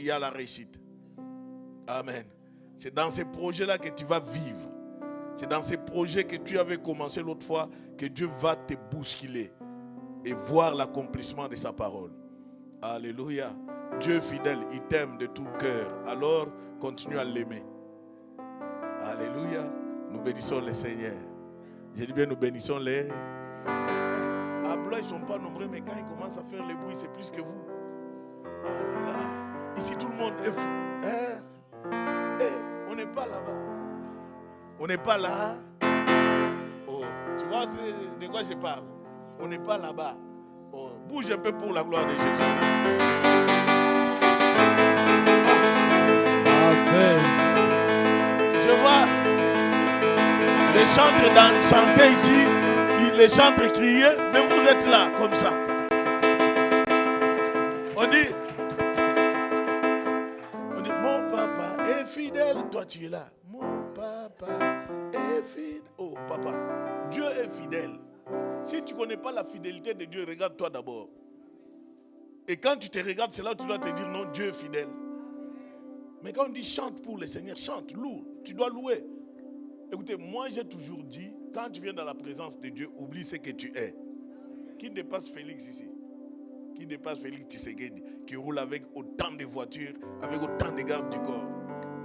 y a la réussite. Amen. C'est dans ces projets-là que tu vas vivre. C'est dans ces projets que tu avais commencé l'autre fois que Dieu va te bousculer et voir l'accomplissement de sa parole. Alléluia. Dieu est fidèle, il t'aime de tout cœur. Alors, continue à l'aimer. Alléluia. Nous bénissons le Seigneur. J'ai dit bien, nous bénissons les... À Blois, ils ne sont pas nombreux, mais quand ils commencent à faire le bruit, c'est plus que vous. Ah là là. Ici, tout le monde est fou. On n'est pas là-bas. On n'est pas là. Oh, tu vois de quoi je parle? On n'est pas là-bas. Oh, bouge un peu pour la gloire de Jésus. Amen. Je vois les chantres chanter ici, les chantres crier, mais vous êtes là comme ça. On dit, mon papa est fidèle, toi tu es là. Mon papa est fidèle. Oh papa, Dieu est fidèle. Si tu ne connais pas la fidélité de Dieu, regarde-toi d'abord. Et quand tu te regardes, c'est là où tu dois te dire non, Dieu est fidèle. Mais quand on dit chante pour le Seigneur, chante, loue, tu dois louer. Écoutez, moi j'ai toujours dit, quand tu viens dans la présence de Dieu, oublie ce que tu es. Qui dépasse Félix ici? Qui dépasse Félix Tshisekedi, qui roule avec autant de voitures, avec autant de gardes du corps.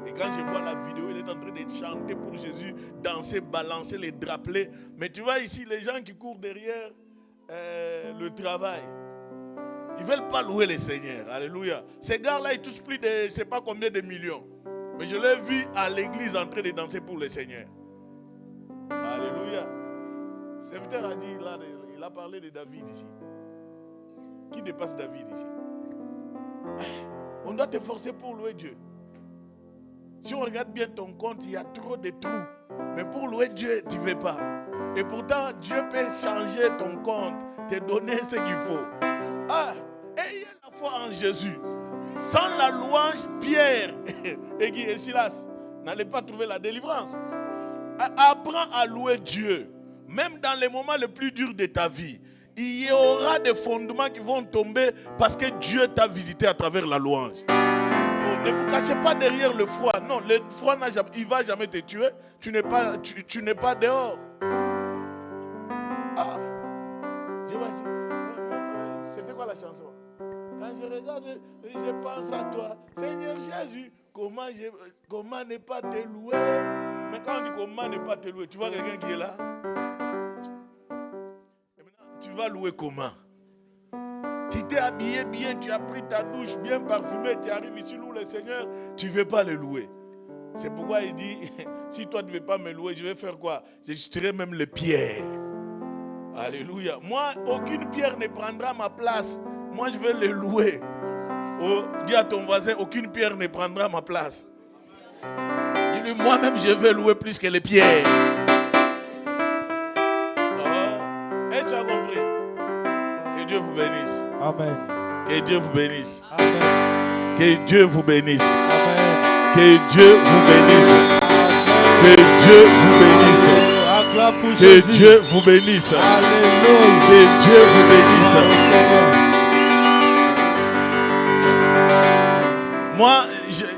Et quand je vois la vidéo, il est en train de chanter pour Jésus, danser, balancer les drapelets. Mais tu vois ici, les gens qui courent derrière le travail, ils ne veulent pas louer le Seigneur. Alléluia. Ces gars-là, ils touchent plus de je ne sais pas combien de millions. Mais je l'ai vu à l'église en train de danser pour le Seigneur. Alléluia. Le serviteur a dit, là, il a parlé de David ici. Qui dépasse David ici? On doit te forcer pour louer Dieu. Si on regarde bien ton compte, il y a trop de trous. Mais pour louer Dieu, tu ne veux pas. Et pourtant, Dieu peut changer ton compte, te donner ce qu'il faut. Ayez la foi en Jésus. Sans la louange, Pierre et Silas n'allaient pas trouver la délivrance. Apprends à louer Dieu. Même dans les moments les plus durs de ta vie, il y aura des fondements qui vont tomber parce que Dieu t'a visité à travers la louange. Ne vous cachez pas derrière le froid. Non, le froid il ne va jamais te tuer. Tu n'es pas dehors. C'était quoi la chanson? Quand je regarde, je pense à toi. Seigneur Jésus, comment ne pas te louer? Mais quand on dit comment ne pas te louer, tu vois quelqu'un qui est là? Et maintenant, tu vas louer comment? Tu t'es habillé bien, tu as pris ta douche bien parfumée, tu arrives ici, loue le Seigneur, tu ne veux pas le louer. C'est pourquoi il dit, si toi tu ne veux pas me louer, je vais faire quoi? Je jeterai même les pierres. Alléluia. Moi, aucune pierre ne prendra ma place. Moi, je vais le louer. Oh, dis à ton voisin, aucune pierre ne prendra ma place. Dis-lui, moi-même, je vais louer plus que les pierres. Oh. Et tu as compris? Que Dieu vous bénisse. Amen. Que Dieu vous bénisse. Amen. Que Dieu vous bénisse. Amen. Que Dieu vous bénisse. Que Dieu vous bénisse. Que Dieu vous bénisse. Alléluia. Que Dieu vous bénisse. Moi,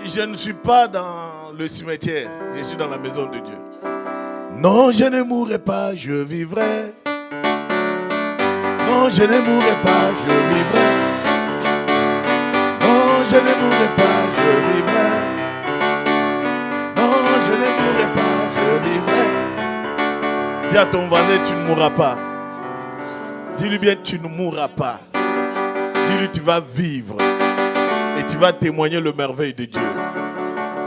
je ne suis pas dans le cimetière. Je suis dans la maison de Dieu. Non, je ne mourrai pas, je vivrai. Non, je ne mourrai pas, je vivrai. Non, je ne mourrai pas, je vivrai. Non, je ne mourrai pas, je vivrai. Dis à ton voisin, tu ne mourras pas. Dis-lui bien, tu ne mourras pas. Dis-lui, tu vas vivre. Et tu vas témoigner le merveille de Dieu.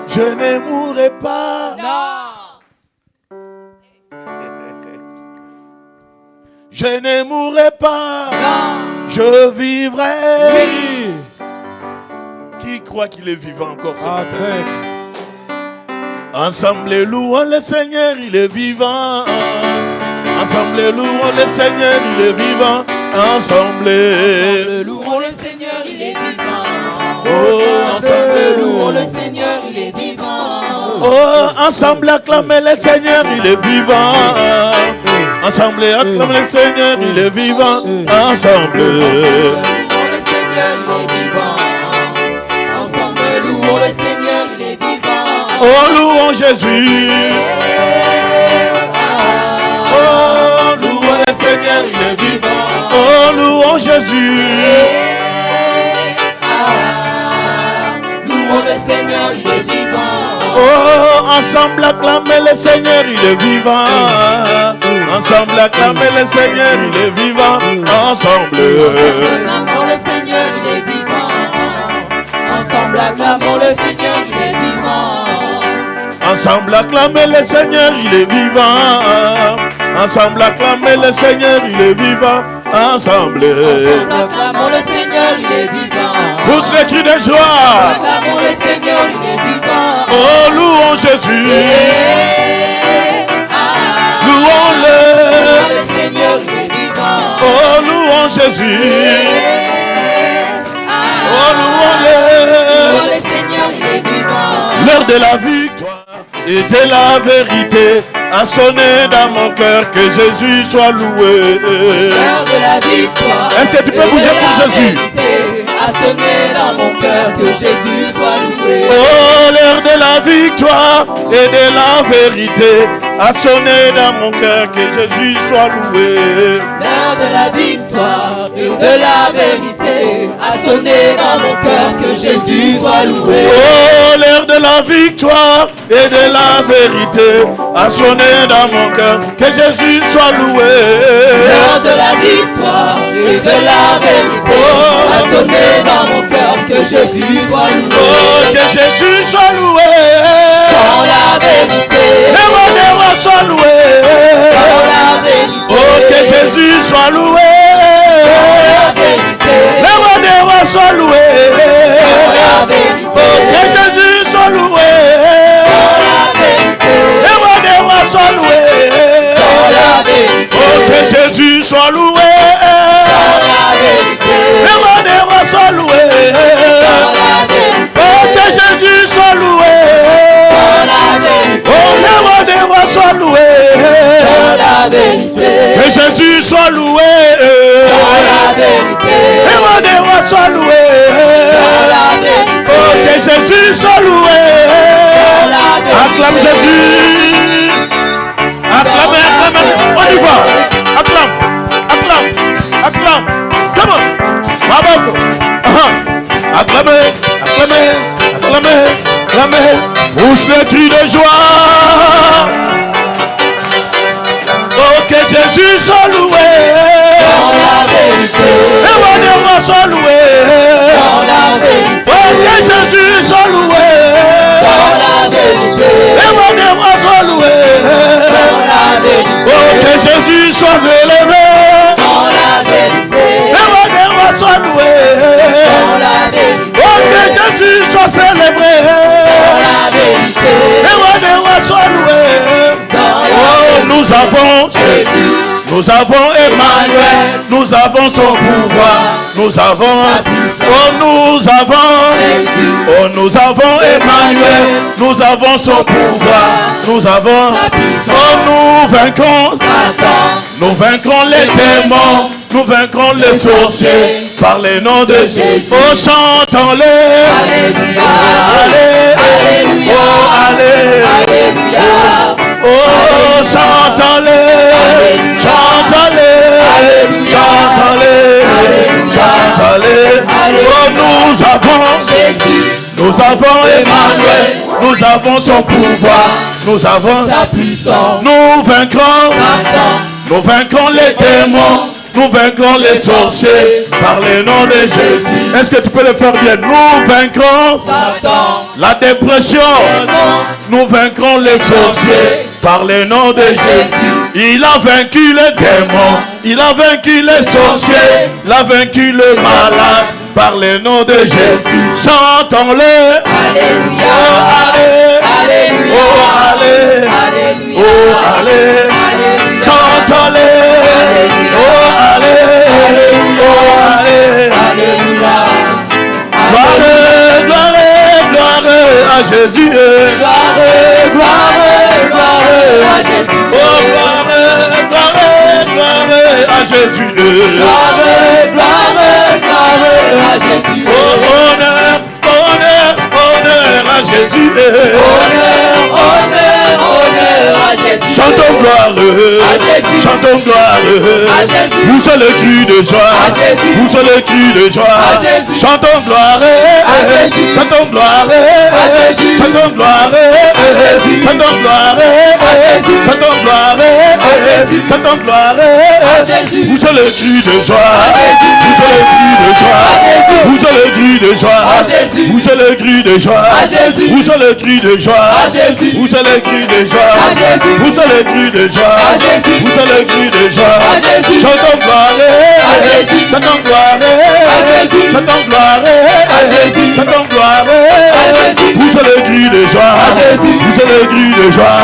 Je ne mourrai pas. Non. Je ne mourrai pas. Non. Je vivrai. Oui. Qui croit qu'il est vivant encore ce matin? Amen. Ensemble louons le Seigneur, il est vivant. Ensemble louons le Seigneur, il est vivant. Ensemble Louons le Seigneur, il est vivant. Oh, Ensemble louons le Seigneur, il est vivant. Oh, ensemble acclamez le Seigneur, il est vivant. Ensemble acclamez le Seigneur, il est vivant. Ensemble louons le Seigneur, il est vivant. Ensemble Oh, louons Jésus. Oh, louons le Seigneur, il est vivant. Oh, louons Jésus. Louons le Seigneur, il est vivant. Oh, ensemble acclamez le Seigneur, il est vivant. Ensemble acclamez le Seigneur, il est vivant. Ensemble. Acclamons le Seigneur, il est vivant. Ensemble acclamons le Seigneur, il est vivant. Ensemble acclamez le Seigneur, il est vivant. Ensemble acclamez le Seigneur, il est vivant. Ensemble. Ensemble acclamons le Seigneur, il est vivant. Pousse les cris de joie. Acclamons le Seigneur, il est vivant. Oh, louons Jésus. Louons-le. Le Seigneur, il est vivant. Oh, louons Jésus. Oh, louons-le. Le Seigneur, il est vivant. L'heure de la victoire et de la vérité a sonné dans mon cœur, que Jésus soit loué. L'heure de la victoire. Est-ce que tu peux bouger pour Jésus? A sonné dans mon cœur, que Jésus soit loué. Oh, l'heure de la victoire et de la vérité a sonné dans mon cœur, que Jésus soit loué. L'heure de la victoire et de la vérité a sonné dans mon cœur, que Jésus soit loué. Oh, l'heure de la victoire et de la vérité a sonné dans mon cœur, que Jésus soit loué. L'heure de la victoire et de la vérité a sonné dans mon cœur, que Jésus soit loué. Oh, que Jésus soit loué. Dans la vérité, Les rois soient loués. dans la vérité, Oh, que Jésus soit loué. dans la vérité, Les rois soient loués. dans la vérité, Oh, que Jésus soit loué. dans la vérité, Les rois soient loués. dans la vérité, Oh, que Jésus soit loué. dans la vérité, Les rois soient loués. dans la vérité, Oh, que Jésus soit loué. dans la vérité, Oh, les rois soient loués. dans la vérité, Que Jésus soit loué. dans la vérité, Les rois soient loués. dans la vérité, Oh, que Jésus soit loué. dans la vérité. Acclame Jésus. Acclame, acclame. On y va. Acclame, acclame, acclame. Come on. Maboko. Acclamez, acclamez, acclamez, acclamez. Pousse le cri de joie. Oh, que Jésus soit loué. Dans la vérité, Les rois soient loués. dans la vérité, Oh, que Jésus soit loué. dans la vérité, Les rois soient loués. dans la vérité, Oh, que Jésus soit élevé. dans la vérité, Les rois soient loués. dans la vérité, Oh, que Jésus soit célébré. dans la vérité, Les rois soient loués. dans la Oh, nous avons Jésus, nous avons Emmanuel, nous avons son pouvoir, nous avons, oh nous avons, Jésus, oh nous avons Emmanuel, nous avons son pouvoir, nous avons, oh nous vaincrons, Satan, nous vaincrons les démons, nous vaincrons les sorciers, par les noms de Jésus, oh chantons-les, Alléluia, allez, Alléluia, oh allez, Alléluia, oh chantons-les, chantons-les, chantons-les, chantons-les, oh nous avons Jésus, nous avons Emmanuel, nous avons son pouvoir, nous avons sa puissance, nous vaincrons, Satan, nous vaincrons les démons, nous vaincrons les sorciers par le nom de Jésus. Est-ce que tu peux le faire bien? Nous vaincrons Satan, la dépression, nous vaincrons les sorciers par le nom de Jésus. Il a vaincu les démons, il a vaincu les sorciers, il a vaincu le malade par le nom de Jésus. Chantons-le. Alléluia, Oh, allez, Alléluia, oh, allez, Alléluia, oh, allez, Alléluia, chantons-le. Oh, allez, oh, allez, Alléluia, gloire, gloire, gloire à Jésus. gloire, gloire, gloire à Jésus, Oh, gloire, gloire, gloire à Jésus. gloire, gloire, gloire à Jésus, Oh, honneur, honneur, honneur à Jésus. honneur, Chantons gloire. Chantons gloire. Pousse le cri de joie. Pousse le cri de joie. Chantons gloire. Chantons gloire. Chantons gloire. Chantons gloire. Chantons gloire. Chantons gloire. Pousse le cri de joie. Pousse le cri de joie. Pousse le cri de joie. Pousse le cri de joie. Pousse le cri de joie. Pousse le cri de joie. Pousse le cri de joie. Pousse le cri de joie. Chantons gloire. Chantons gloire. Chantons gloire. Chantons gloire. Pousse le cri de joie. Pousse le cri de joie.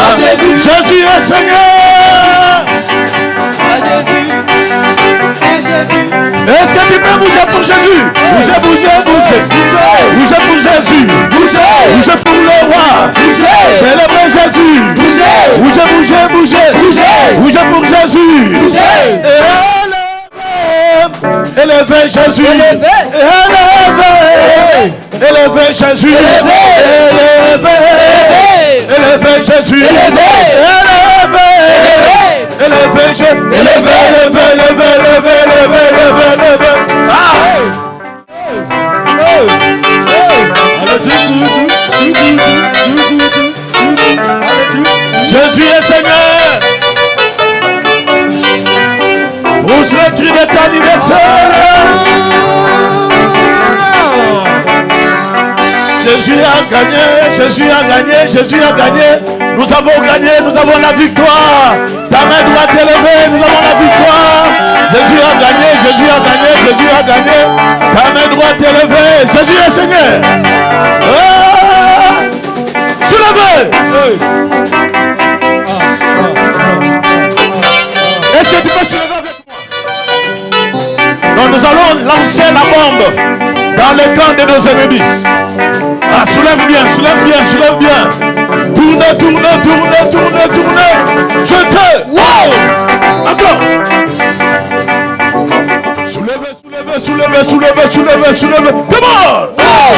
Jésus est Seigneur. Est-ce que tu peux bouger pour Jésus? Bouger, bouger, bouger. Bouger pour Jésus. Bouger pour le roi. Célébrer Jésus. Bouger, bouger, bouger. Bouger pour Jésus. Élevez Jésus. Élevez Jésus. Élevez Jésus. Élevez Jésus. Jésus est Seigneur. Pousse le cri de ta liberté. Jésus a gagné, Jésus a gagné, Jésus a gagné. Nous avons gagné, nous avons la victoire. Ta main doit t'élever, nous avons la victoire. Jésus a gagné, Jésus a gagné, Jésus a gagné. Ta main doit t'élever. Jésus est Seigneur. Soulevez. Est-ce que tu peux soulever avec moi? Donc nous allons lancer la bombe dans le camp de nos ennemis. Ah, soulève bien, soulève bien, soulève bien. Tourne, tourne, tourne, tourne, tourne. Jetez. Wow. Encore. Soulevez, soulevez, soulevez, soulevez, soulevez, soulevez. Come on. Wow.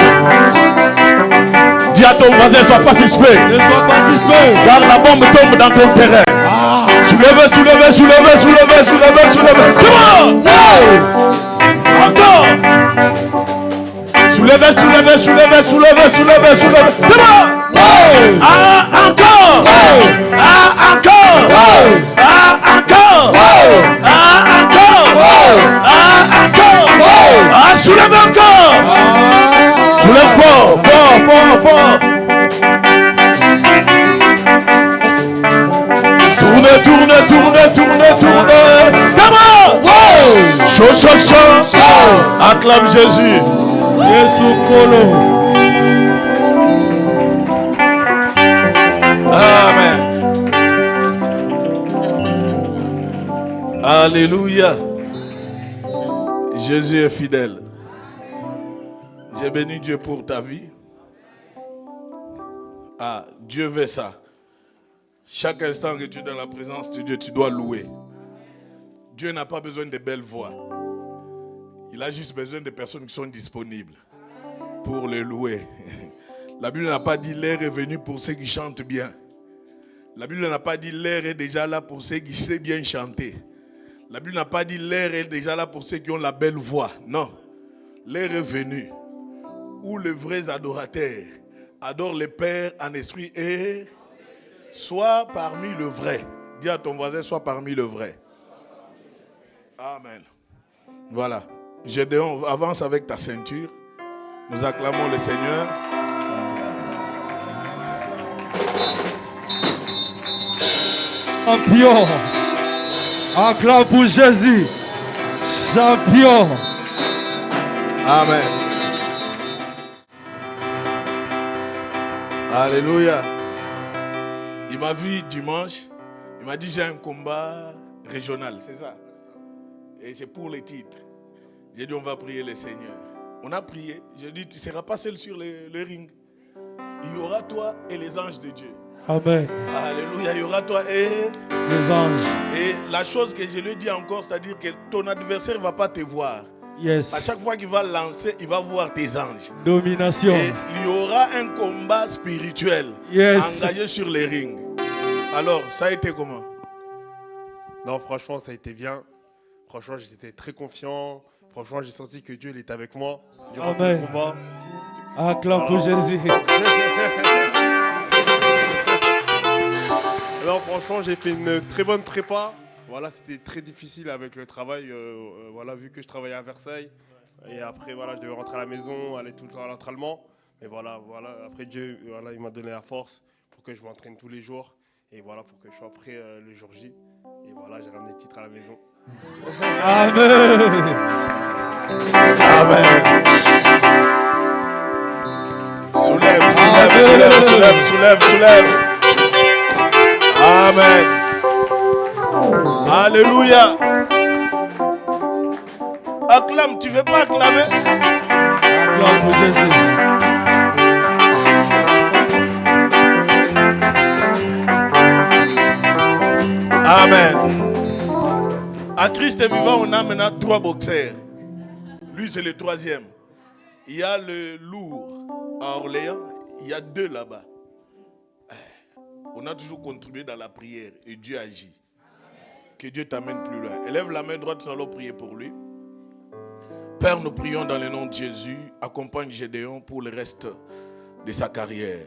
Dis à ton voisin, sois pas suspect. Ne sois pas suspect. Car la bombe tombe dans ton terrain. Ah. Soulevez, soulevez, soulevez, soulevez, soulevez, soulevez. Come on. Wow. Encore. Soulevez, soulevez, soulevez, soulevez, soulevez, soulevez. Come on. Wow. Ah, encore. Wow. Ah, encore. Wow. Ah, encore. Wow. Ah, encore. Wow. Ah, encore. Wow. Ah, soulevez encore. Ah. Soulève fort, fort, fort, fort. Tourne, tourne, tourne, tourne, tourne. Come on. Wow. Chaud, chaud, chaud. Acclame Jésus. Jésus Kolo. Amen. Alléluia. Jésus est fidèle. J'ai béni Dieu pour ta vie. Ah, Dieu veut ça. Chaque instant que tu es dans la présence de Dieu, tu dois louer. Dieu n'a pas besoin de belles voix. Il a juste besoin de personnes qui sont disponibles pour le louer. La Bible n'a pas dit l'heure est venue pour ceux qui chantent bien. La Bible n'a pas dit l'heure est déjà là pour ceux qui savent bien chanter. La Bible n'a pas dit l'heure est déjà là pour ceux qui ont la belle voix. Non. L'heure est venue où les vrais adorateurs adorent le Père en esprit et sois parmi le vrai. Dis à ton voisin, sois parmi le vrai. Amen. Voilà. Gédéon, avance avec ta ceinture. Nous acclamons le Seigneur. Champion. Acclame pour Jésus. Champion. Amen. Alléluia. Il m'a vu dimanche. Il m'a dit j'ai un combat régional, c'est ça. Et c'est pour les titres. J'ai dit on va prier le Seigneur. On a prié. J'ai dit tu ne seras pas seul sur le ring. Il y aura toi et les anges de Dieu. Amen. Alléluia. Il y aura toi et les anges. Et la chose que je lui ai dit encore, c'est-à-dire que ton adversaire ne va pas te voir. Yes. À chaque fois qu'il va lancer, il va voir tes anges. Domination. Et il y aura un combat spirituel engagé sur les rings. Alors, ça a été comment? Non, franchement, ça a été bien. Franchement, j'étais très confiant. Franchement, j'ai senti que Dieu il était avec moi durant tout le Amen. combat. Acclame pour Jésus. Alors, franchement, j'ai fait une très bonne prépa. Voilà, c'était très difficile avec le travail. Voilà, vu que je travaillais à Versailles. Et après, voilà, je devais rentrer à la maison, aller tout le temps à l'entraînement. Mais voilà. Après Dieu, voilà, il m'a donné la force pour que je m'entraîne tous les jours. Et voilà, pour que je sois prêt le jour J. Et voilà, j'ai ramené le titre à la maison. Amen. Amen. Soulève. Amen. Alléluia. Acclame, tu veux pas acclamer? Acclame pour Jésus. Amen. À Christ est vivant, on a maintenant 3 boxeurs. Lui, c'est le 3e. Il y a le lourd à Orléans. Il y a 2 là-bas. On a toujours contribué dans la prière et Dieu agit. Que Dieu t'amène plus loin. Élève la main droite, nous allons prier pour lui. Père, nous prions dans le nom de Jésus. Accompagne Gédéon pour le reste de sa carrière.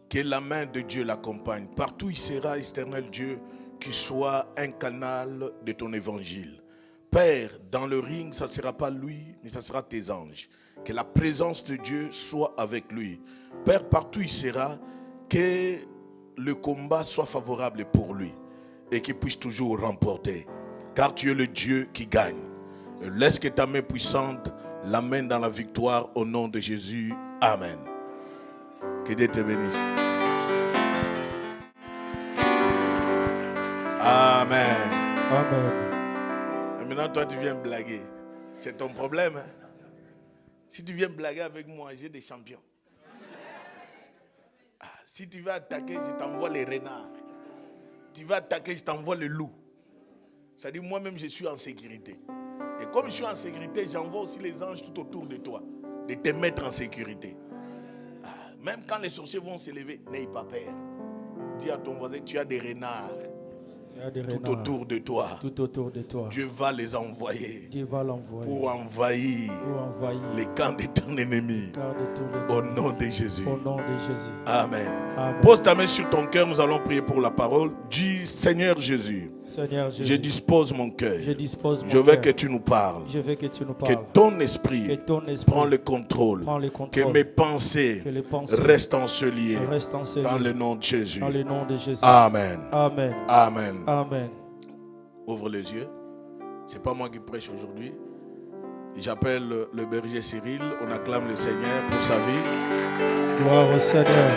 Que la main de Dieu l'accompagne. Partout où il sera, éternel Dieu, qu'il soit un canal de ton évangile. Père, dans le ring, ça ne sera pas lui, mais ça sera tes anges. Que la présence de Dieu soit avec lui. Père, partout où il sera, que le combat soit favorable pour lui et qu'il puisse toujours remporter. Car tu es le Dieu qui gagne. Laisse que ta main puissante l'amène dans la victoire au nom de Jésus. Amen. Que Dieu te bénisse. Amen. Amen. Et maintenant, toi, tu viens blaguer. C'est ton problème. Hein? Si tu viens blaguer avec moi, j'ai des champions. Si tu veux attaquer, je t'envoie les renards. Tu vas attaquer, je t'envoie le loup. C'est-à-dire, moi-même, je suis en sécurité. Et comme je suis en sécurité, j'envoie aussi les anges tout autour de toi, de te mettre en sécurité. Même quand les sorciers vont s'élever, n'aie pas peur. Dis à ton voisin, tu as des renards. Tout autour de toi. Tout autour de toi. Dieu va les envoyer. Dieu va l'envoyer pour envahir les camps de ton ennemi. Au nom de Jésus. Au nom de Jésus. Amen. Amen. Pose ta main sur ton cœur, nous allons prier pour la parole. Dis, Seigneur Jésus, Seigneur Jésus, je dispose mon cœur. Je veux que tu nous parles. Je veux que tu nous parles. Que ton esprit prend le contrôle. Que mes pensées restent enseignées dans le nom de Jésus. Dans le nom de Jésus. Amen. Amen. Amen. Amen. Ouvre les yeux. C'est pas moi qui prêche aujourd'hui. J'appelle le berger Cyril. On acclame le Seigneur pour sa vie. Gloire au Seigneur.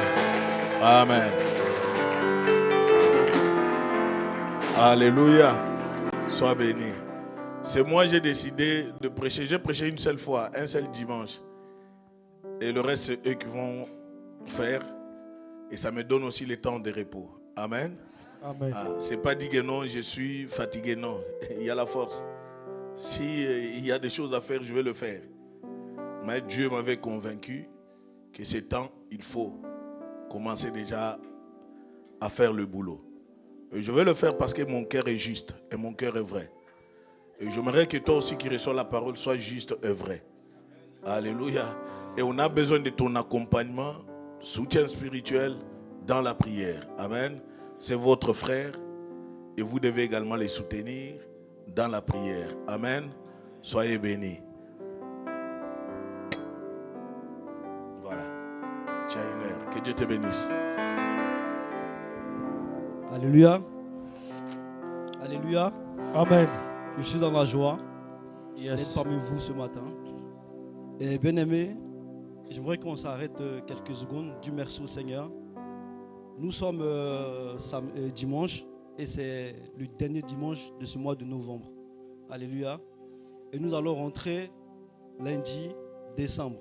Amen. Alléluia. Sois béni. C'est moi, j'ai décidé de prêcher. J'ai prêché une seule fois, un seul dimanche. Et le reste, c'est eux qui vont faire. Et ça me donne aussi le temps de repos. Amen. Amen. C'est pas dit que non, je suis fatigué, non. Il y a la force. Si il y a des choses à faire, je vais le faire. Mais Dieu m'avait convaincu que c'est temps, il faut commencer déjà à faire le boulot. Et je vais le faire parce que mon cœur est juste et mon cœur est vrai. Et j'aimerais que toi aussi qui reçois la parole sois juste et vrai. Alléluia. Et on a besoin de ton accompagnement, soutien spirituel dans la prière. Amen. C'est votre frère et vous devez également les soutenir dans la prière. Amen. Soyez bénis. Voilà. Tu as une heure. Que Dieu te bénisse. Alléluia. Alléluia. Amen. Je suis dans la joie Yes. d'être parmi vous ce matin. Et bien aimé, j'aimerais qu'on s'arrête quelques secondes. Dieu merci au Seigneur. Nous sommes dimanche et c'est le dernier dimanche de ce mois de novembre. Alléluia. Et nous allons rentrer lundi, décembre.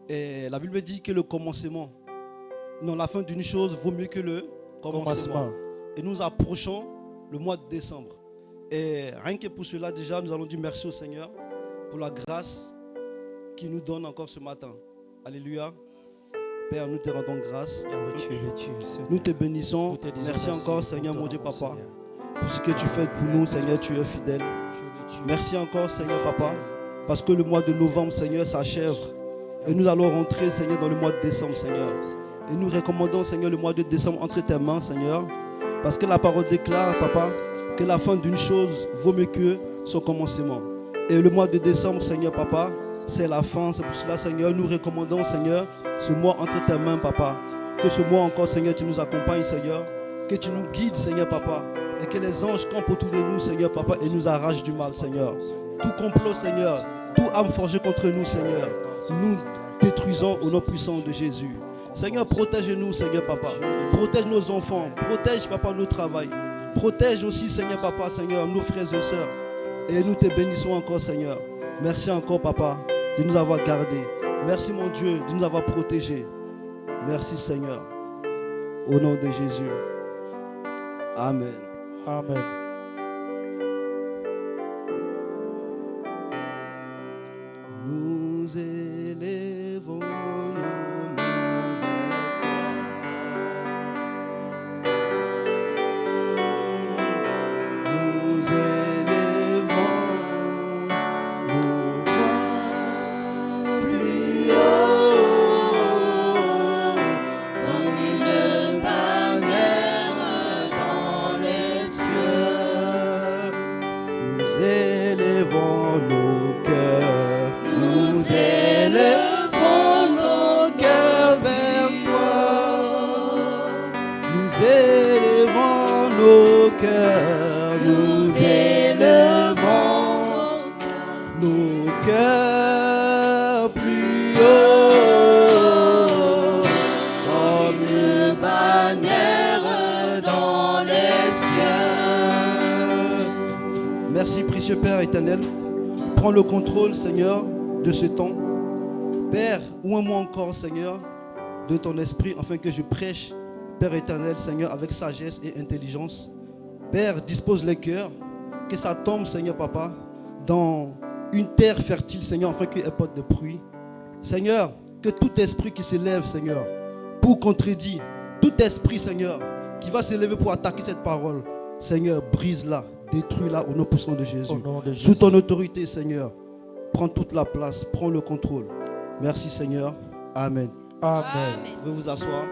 Et la Bible dit que le commencement, non, la fin d'une chose vaut mieux que le commencement. Et nous approchons le mois de décembre. Et rien que pour cela, déjà, nous allons dire merci au Seigneur pour la grâce qu'il nous donne encore ce matin. Alléluia. Père, nous te rendons grâce. Yahweh, tu es le Dieu, Seigneur. Nous te bénissons. Nous te disons Merci merci encore, pour Seigneur, ton mon Dieu, amour, Papa, Seigneur. pour ce que tu fais pour nous, Seigneur. Tu es fidèle. Tu es le Dieu. Merci encore, Seigneur, Papa, parce que le mois de novembre, Seigneur, s'achève. Et nous allons rentrer, Seigneur, dans le mois de décembre, Seigneur. Et nous recommandons, Seigneur, le mois de décembre entre tes mains, Seigneur. Parce que la parole déclare, Papa, que la fin d'une chose vaut mieux que son commencement. Et le mois de décembre, Seigneur, Papa, c'est la fin. C'est pour cela, Seigneur, nous recommandons, Seigneur, ce mois entre tes mains, Papa. Que ce mois encore, Seigneur, tu nous accompagnes, Seigneur. Que tu nous guides, Seigneur, Papa. Et que les anges campent autour de nous, Seigneur, Papa, et nous arrachent du mal, Seigneur. Tout complot, Seigneur, tout âme forgée contre nous, Seigneur, nous détruisons au nom puissant de Jésus. Seigneur, protège-nous, Seigneur, Papa. Protège nos enfants. Protège, Papa, nos travail. Protège aussi, Seigneur, Papa, Seigneur, nos frères et sœurs. Et nous te bénissons encore, Seigneur. Merci encore, Papa, de nous avoir gardés. Merci, mon Dieu, de nous avoir protégés. Merci, Seigneur. Au nom de Jésus. Amen. Amen. Nous élevons nos mains vers toi. Nous élevons nos voix plus haut, Comme une bannière dans les cieux. nous élevons nos cœurs. Nous élevons nos cœurs vers toi. Nous élevons nos cœurs. Nous élevons nos cœurs plus haut. Comme une bannière dans les cieux. Merci, précieux Père éternel. Prends le contrôle, Seigneur, de ce temps. Père, ouvre-moi encore, Seigneur, de ton esprit, afin que je prêche, Père éternel, Seigneur, avec sagesse et intelligence. Père, dispose les cœurs, que ça tombe, Seigneur, Papa, dans une terre fertile, Seigneur, afin qu'elle porte de fruits. Seigneur, que tout esprit qui se lève, Seigneur, pour contredire, tout esprit, Seigneur, qui va se lever pour attaquer cette parole, Seigneur, brise-la, détruis-la au nom puissant de Jésus. Au nom de Sous Jésus. ton autorité, Seigneur, prends toute la place, prends le contrôle. Merci, Seigneur. Amen. Amen. Vous pouvez vous asseoir.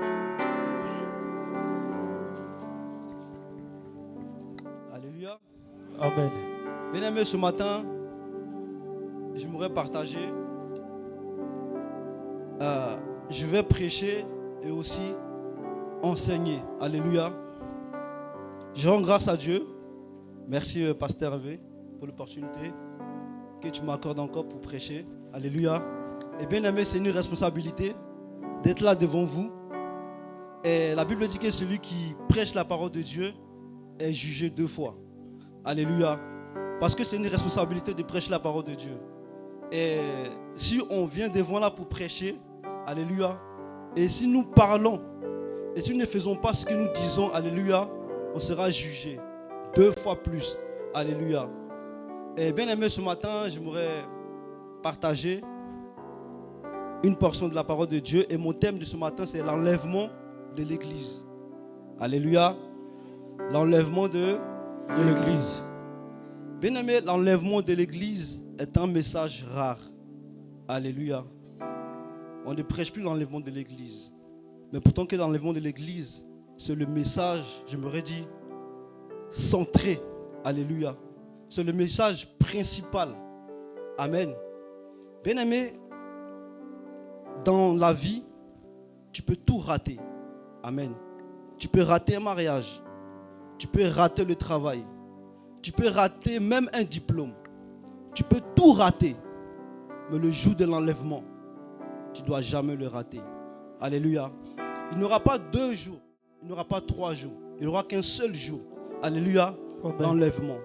Alléluia. Amen. Bien aimé, ce matin, j'aimerais partager. Je vais prêcher et aussi enseigner. Alléluia. Je rends grâce à Dieu. Merci, Pasteur Hervé, pour l'opportunité que tu m'accordes encore pour prêcher. Alléluia. Et bien aimé, c'est une responsabilité d'être là devant vous. Et la Bible dit que celui qui prêche la parole de Dieu est jugé 2 fois. Alléluia. Parce que c'est une responsabilité de prêcher la parole de Dieu. Et si on vient devant là pour prêcher, alléluia, et si nous parlons, et si nous ne faisons pas ce que nous disons, alléluia, on sera jugé 2 fois plus. Alléluia. Et bien aimé, ce matin, j'aimerais partager une portion de la parole de Dieu. Et mon thème de ce matin, c'est l'enlèvement de l'Église. Alléluia. L'enlèvement de L'Église. Bien aimé, l'enlèvement de l'Église est un message rare. Alléluia. On ne prêche plus l'enlèvement de l'Église. Mais pourtant que l'enlèvement de l'Église, c'est le message, j'aimerais dire, centré. Alléluia. C'est le message principal. Amen. Bien aimé, dans la vie, tu peux tout rater. Amen. Tu peux rater un mariage. Tu peux rater le travail. Tu peux rater même un diplôme. Tu peux tout rater. Mais le jour de l'enlèvement, tu ne dois jamais le rater. Alléluia. Il n'y aura pas 2 jours. Il n'y aura pas 3 jours. Il n'y aura qu'un seul jour. Alléluia. Amen. L'enlèvement.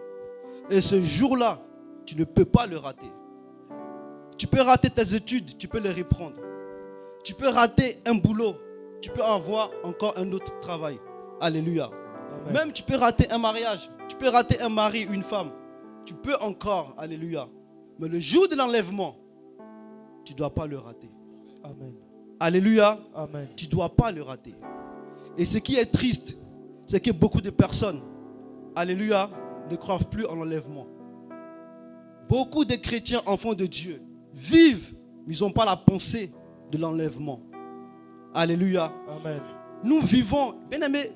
Et ce jour-là, tu ne peux pas le rater. Tu peux rater tes études, tu peux les reprendre. Tu peux rater un boulot, tu peux avoir encore un autre travail. Alléluia. Amen. Même tu peux rater un mariage, tu peux rater un mari, une femme. Tu peux encore, alléluia. Mais le jour de l'enlèvement, tu ne dois pas le rater. Amen. Alléluia. Amen. Tu ne dois pas le rater. Et ce qui est triste, c'est que beaucoup de personnes, alléluia, ne croient plus en l'enlèvement. Beaucoup de chrétiens, enfants de Dieu, vivent, mais ils n'ont pas la pensée de l'enlèvement. Alléluia. Amen. Nous vivons, bien aimé,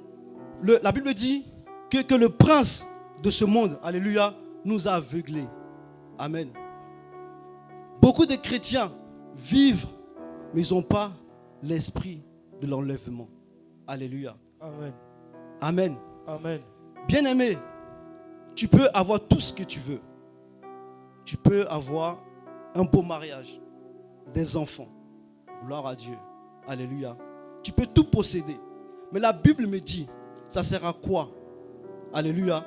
la Bible dit que le prince de ce monde, alléluia, nous a aveuglés. Amen. Beaucoup de chrétiens vivent, mais ils n'ont pas l'esprit de l'enlèvement. Alléluia. Amen. Amen. Amen. Bien-aimé, tu peux avoir tout ce que tu veux. Tu peux avoir un beau mariage, des enfants. Gloire à Dieu. Alléluia. Tu peux tout posséder. Mais la Bible me dit, ça sert à quoi? Alléluia.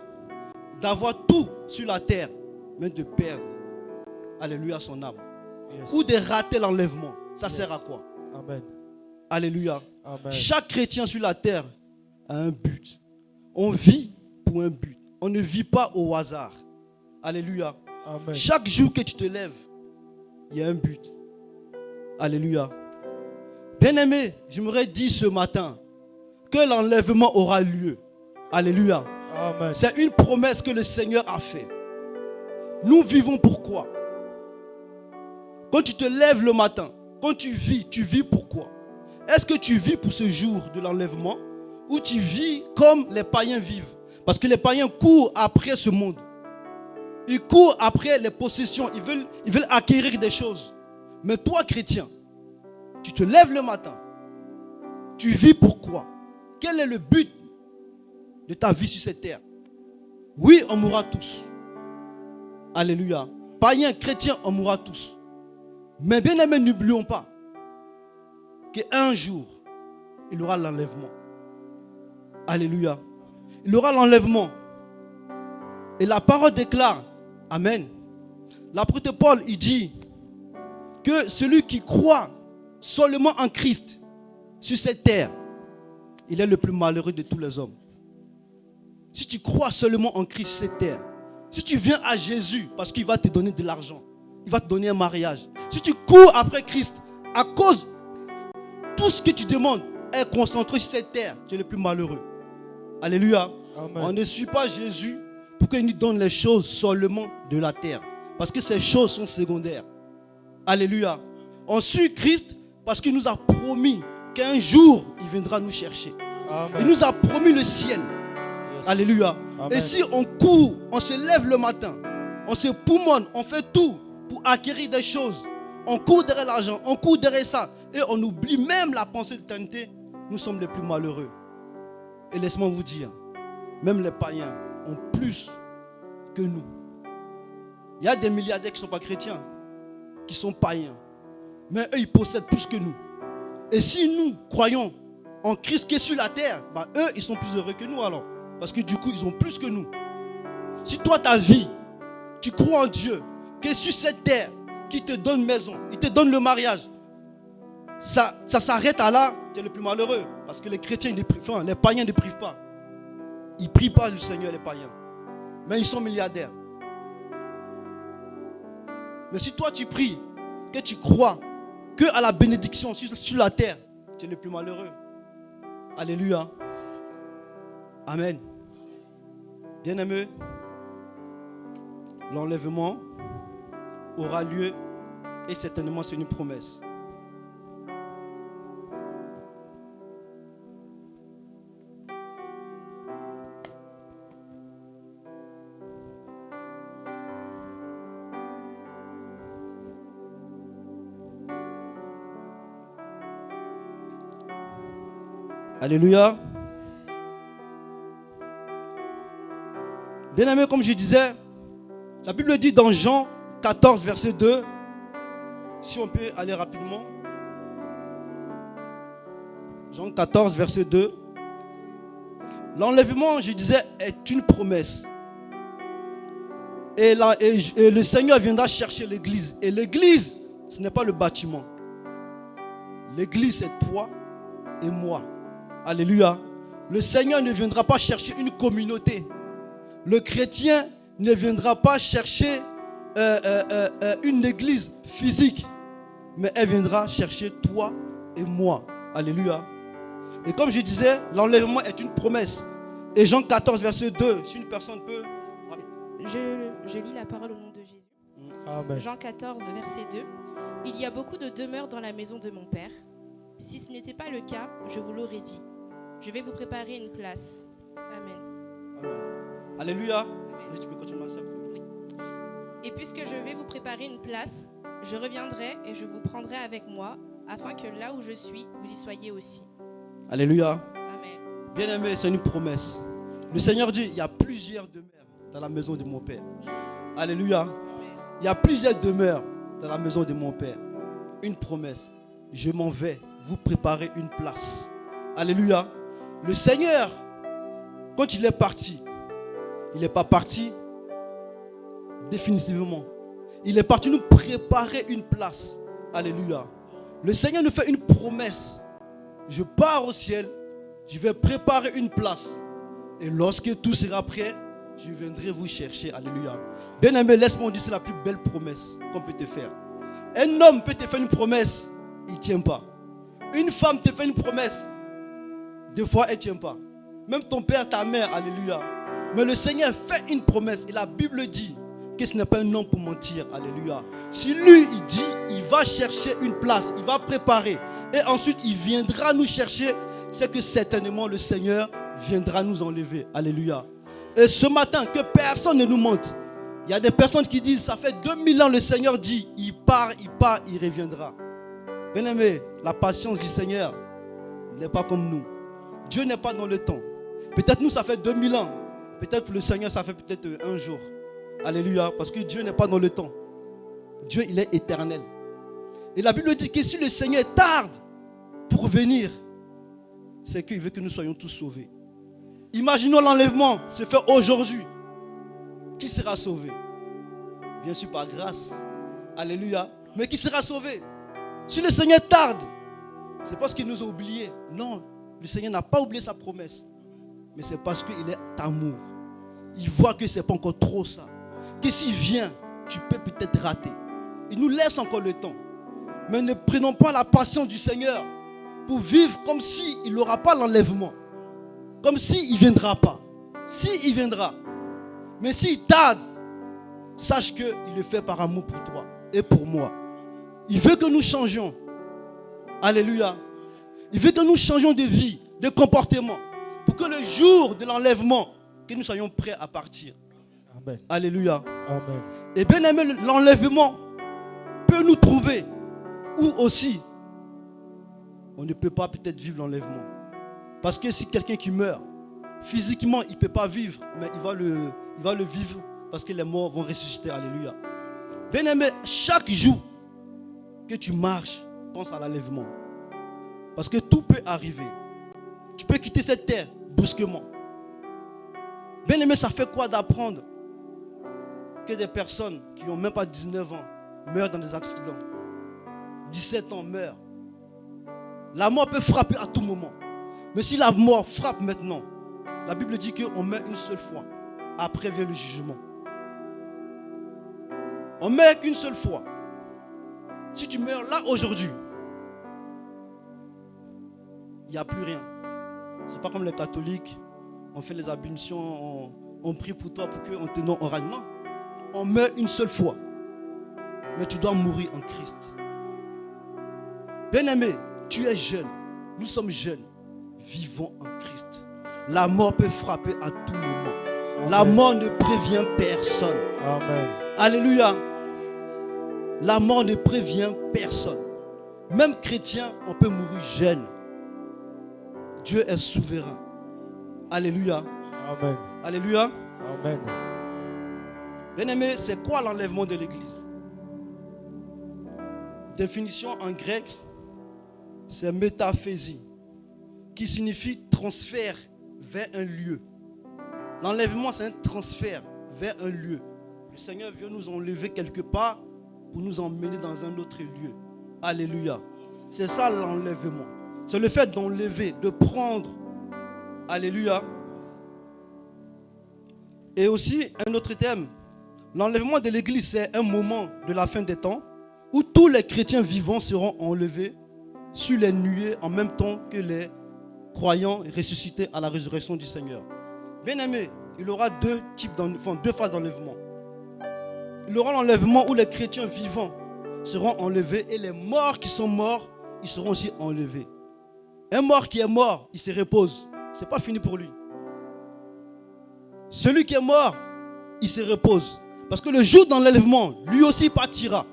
D'avoir tout sur la terre, mais de perdre, alléluia, son âme. Yes. Ou de rater l'enlèvement. Ça sert à quoi? Amen. Alléluia. Amen. Chaque chrétien sur la terre a un but. On vit pour un but. On ne vit pas au hasard. Alléluia. Amen. Chaque jour que tu te lèves, il y a un but. Alléluia. Bien-aimé, j'aimerais dire ce matin que l'enlèvement aura lieu. Alléluia. Amen. C'est une promesse que le Seigneur a faite. Nous vivons pourquoi? Quand tu te lèves le matin, quand tu vis pourquoi? Est-ce que tu vis pour ce jour de l'enlèvement ou tu vis comme les païens vivent? Parce que les païens courent après ce monde. Ils courent après les possessions. Ils veulent acquérir des choses. Mais toi, chrétien, tu te lèves le matin. Tu vis pourquoi? Quel est le but de ta vie sur cette terre? Oui, on mourra tous. Alléluia. Païens, chrétiens, on mourra tous. Mais bien aimés, n'oublions pas qu'un jour, il y aura l'enlèvement. Alléluia. Il y aura l'enlèvement. Et la parole déclare, amen. L'apôtre Paul, il dit que celui qui croit seulement en Christ sur cette terre, il est le plus malheureux de tous les hommes. Si tu crois seulement en Christ sur cette terre, si tu viens à Jésus parce qu'il va te donner de l'argent, il va te donner un mariage. Si tu cours après Christ à cause tout ce que tu demandes est concentré sur cette terre, tu es le plus malheureux. Alléluia. Amen. On ne suit pas Jésus pour qu'il nous donne les choses seulement de la terre. Parce que ces choses sont secondaires. Alléluia. On suit Christ parce qu'il nous a promis qu'un jour, il viendra nous chercher. Amen. Il nous a promis le ciel. Yes. Alléluia. Amen. Et si on court, on se lève le matin, on se poumonne, on fait tout pour acquérir des choses. On court derrière l'argent, on court derrière ça. Et on oublie même la pensée d'éternité. Nous sommes les plus malheureux. Et laisse-moi vous dire, même les païens ont plus que nous. Il y a des milliardaires qui ne sont pas chrétiens, qui sont païens. Mais eux, ils possèdent plus que nous. Et si nous croyons en Christ qui est sur la terre, bah, eux, ils sont plus heureux que nous alors. Parce que du coup, ils ont plus que nous. Si toi, ta vie, tu crois en Dieu, que sur cette terre, qui te donne maison, il te donne le mariage, ça s'arrête à là, tu es le plus malheureux. Parce que les chrétiens, les païens ne prient pas. Ils ne prient pas le Seigneur, les païens. Mais ils sont milliardaires. Mais si toi, tu pries, que tu crois que à la bénédiction sur la terre, tu es le plus malheureux. Alléluia. Amen. Bien-aimés, l'enlèvement aura lieu et certainement c'est une promesse. Alléluia. Bien-aimés, comme je disais, la Bible dit dans Jean 14, verset 2, si on peut aller rapidement. Jean 14, verset 2. L'enlèvement, je disais, est une promesse. Et le Seigneur viendra chercher l'église. Et l'église, ce n'est pas le bâtiment. L'église, c'est toi et moi. Alléluia. Le Seigneur ne viendra pas chercher une communauté. Le chrétien ne viendra pas chercher une église physique. Mais elle viendra chercher toi et moi. Alléluia. Et comme je disais, l'enlèvement est une promesse. Et Jean 14, verset 2, si une personne peut... Je lis la parole au nom de Jésus. Amen. Jean 14, verset 2. Il y a beaucoup de demeures dans la maison de mon Père. Si ce n'était pas le cas, je vous l'aurais dit. Je vais vous préparer une place. Amen. Amen. Alléluia. Amen. Tu peux continuer ça. Et puisque je vais vous préparer une place, je reviendrai et je vous prendrai avec moi, afin que là où je suis, vous y soyez aussi. Alléluia. Amen. Bien-aimé, c'est une promesse. Le Seigneur dit, il y a plusieurs demeures dans la maison de mon Père. Alléluia. Amen. Il y a plusieurs demeures dans la maison de mon Père. Une promesse. Je m'en vais vous préparer une place. Alléluia. Le Seigneur, quand il est parti, il n'est pas parti définitivement. Il est parti nous préparer une place. Alléluia. Le Seigneur nous fait une promesse. Je pars au ciel, je vais préparer une place. Et lorsque tout sera prêt, je viendrai vous chercher. Alléluia. Bien-aimé, laisse-moi dire, c'est la plus belle promesse qu'on peut te faire. Un homme peut te faire une promesse, il ne tient pas. Une femme te fait une promesse, des fois elle ne tient pas. Même ton père, ta mère, alléluia. Mais le Seigneur fait une promesse et la Bible dit que ce n'est pas un homme pour mentir. Alléluia. Si lui, il dit, il va chercher une place, il va préparer et ensuite il viendra nous chercher, c'est que certainement le Seigneur viendra nous enlever. Alléluia. Et ce matin, que personne ne nous mente. Il y a des personnes qui disent, ça fait 2000 ans le Seigneur dit, il part, il reviendra. Bien aimé, la patience du Seigneur n'est pas comme nous. Dieu n'est pas dans le temps. Peut-être nous, ça fait 2000 ans. Peut-être pour le Seigneur, ça fait peut-être un jour. Alléluia. Parce que Dieu n'est pas dans le temps. Dieu, il est éternel. Et la Bible dit que si le Seigneur tarde pour venir, c'est qu'il veut que nous soyons tous sauvés. Imaginons l'enlèvement se fait aujourd'hui. Qui sera sauvé? Bien sûr par grâce. Alléluia. Mais qui sera sauvé? Si le Seigneur tarde, c'est parce qu'il nous a oubliés. Non, le Seigneur n'a pas oublié sa promesse. Mais c'est parce qu'il est amour. Il voit que ce n'est pas encore trop ça. Que s'il vient, tu peux peut-être rater. Il nous laisse encore le temps. Mais ne prenons pas la patience du Seigneur pour vivre comme s'il n'aura pas l'enlèvement. Comme s'il ne viendra pas. S'il viendra. Mais s'il tarde, sache qu'il le fait par amour pour toi et pour moi. Il veut que nous changions. Alléluia. Il veut que nous changions de vie, de comportement. Pour que le jour de l'enlèvement, que nous soyons prêts à partir. Amen. Alléluia. Amen. Et bien aimé, l'enlèvement peut nous trouver. Ou aussi, on ne peut pas peut-être vivre l'enlèvement. Parce que si quelqu'un qui meurt, physiquement, il ne peut pas vivre, mais il va le vivre parce que les morts vont ressusciter. Alléluia. Bien aimé, chaque jour que tu marches, pense à l'enlèvement. Parce que tout peut arriver. Tu peux quitter cette terre brusquement. Bien aimé, ça fait quoi d'apprendre que des personnes qui n'ont même pas 19 ans meurent dans des accidents? 17 ans meurent. La mort peut frapper à tout moment. Mais si la mort frappe maintenant, la Bible dit qu'on meurt une seule fois. Après vient le jugement. On meurt qu'une seule fois. Si tu meurs là aujourd'hui, il n'y a plus rien. Ce n'est pas comme les catholiques. On fait les ablutions, on prie pour toi pour qu'on te donne oral. Non. On meurt une seule fois. Mais tu dois mourir en Christ. Bien-aimé, tu es jeune. Nous sommes jeunes. Vivons en Christ. La mort peut frapper à tout moment. Amen. La mort ne prévient personne. Amen. Alléluia. La mort ne prévient personne. Même chrétien, on peut mourir jeune. Dieu est souverain. Alléluia. Amen. Alléluia. Amen. Bien-aimé, c'est quoi l'enlèvement de l'église? Définition en grec, c'est métaphésie, qui signifie transfert vers un lieu. L'enlèvement, c'est un transfert vers un lieu. Le Seigneur vient nous enlever quelque part pour nous emmener dans un autre lieu. Alléluia. C'est ça l'enlèvement. C'est le fait d'enlever, de prendre. Alléluia. Et aussi, un autre thème. L'enlèvement de l'église, c'est un moment de la fin des temps où tous les chrétiens vivants seront enlevés sur les nuées en même temps que les croyants ressuscités à la résurrection du Seigneur. Bien aimé, il y aura deux phases d'enlèvement. Il y aura l'enlèvement où les chrétiens vivants seront enlevés et les morts qui sont morts, ils seront aussi enlevés. Un mort qui est mort, il se repose. Ce n'est pas fini pour lui. Celui qui est mort, il se repose. Parce que le jour d'enlèvement, lui aussi partira.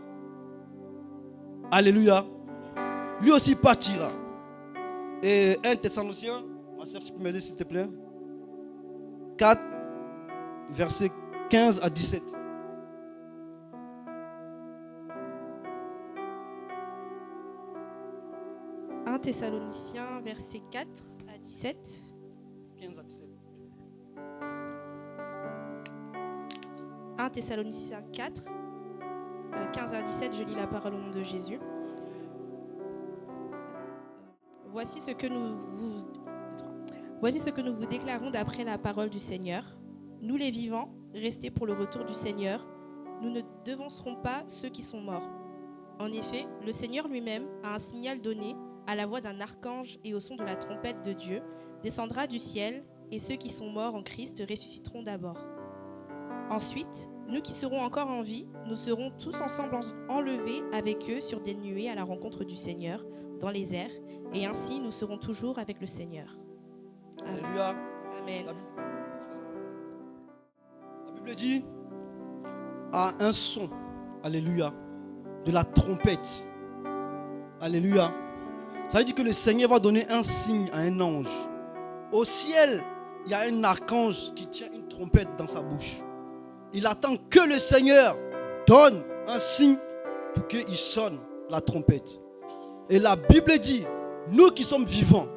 Alléluia. Lui aussi partira. Et 1 Thessaloniciens, ma soeur, tu peux m'aider s'il te plaît. 4, versets 15 à 17. Un Thessaloniciens, verset 4 à 17. 15 à 17. 1 Thessaloniciens 4, 15 à 17, je lis la parole au nom de Jésus. Voici ce que nous vous déclarons d'après la parole du Seigneur. Nous les vivants, restés pour le retour du Seigneur, nous ne devancerons pas ceux qui sont morts. En effet, le Seigneur lui-même a un signal donné à la voix d'un archange et au son de la trompette de Dieu, descendra du ciel, et ceux qui sont morts en Christ ressusciteront d'abord. Ensuite, nous qui serons encore en vie, nous serons tous ensemble enlevés avec eux sur des nuées à la rencontre du Seigneur, dans les airs, et ainsi nous serons toujours avec le Seigneur. Amen. Alléluia. Amen. La Bible dit à un son, alléluia, de la trompette. Alléluia. Ça veut dire que le Seigneur va donner un signe à un ange. Au ciel, il y a un archange qui tient une trompette dans sa bouche. Il attend que le Seigneur donne un signe pour qu'il sonne la trompette. Et la Bible dit, nous qui sommes vivants,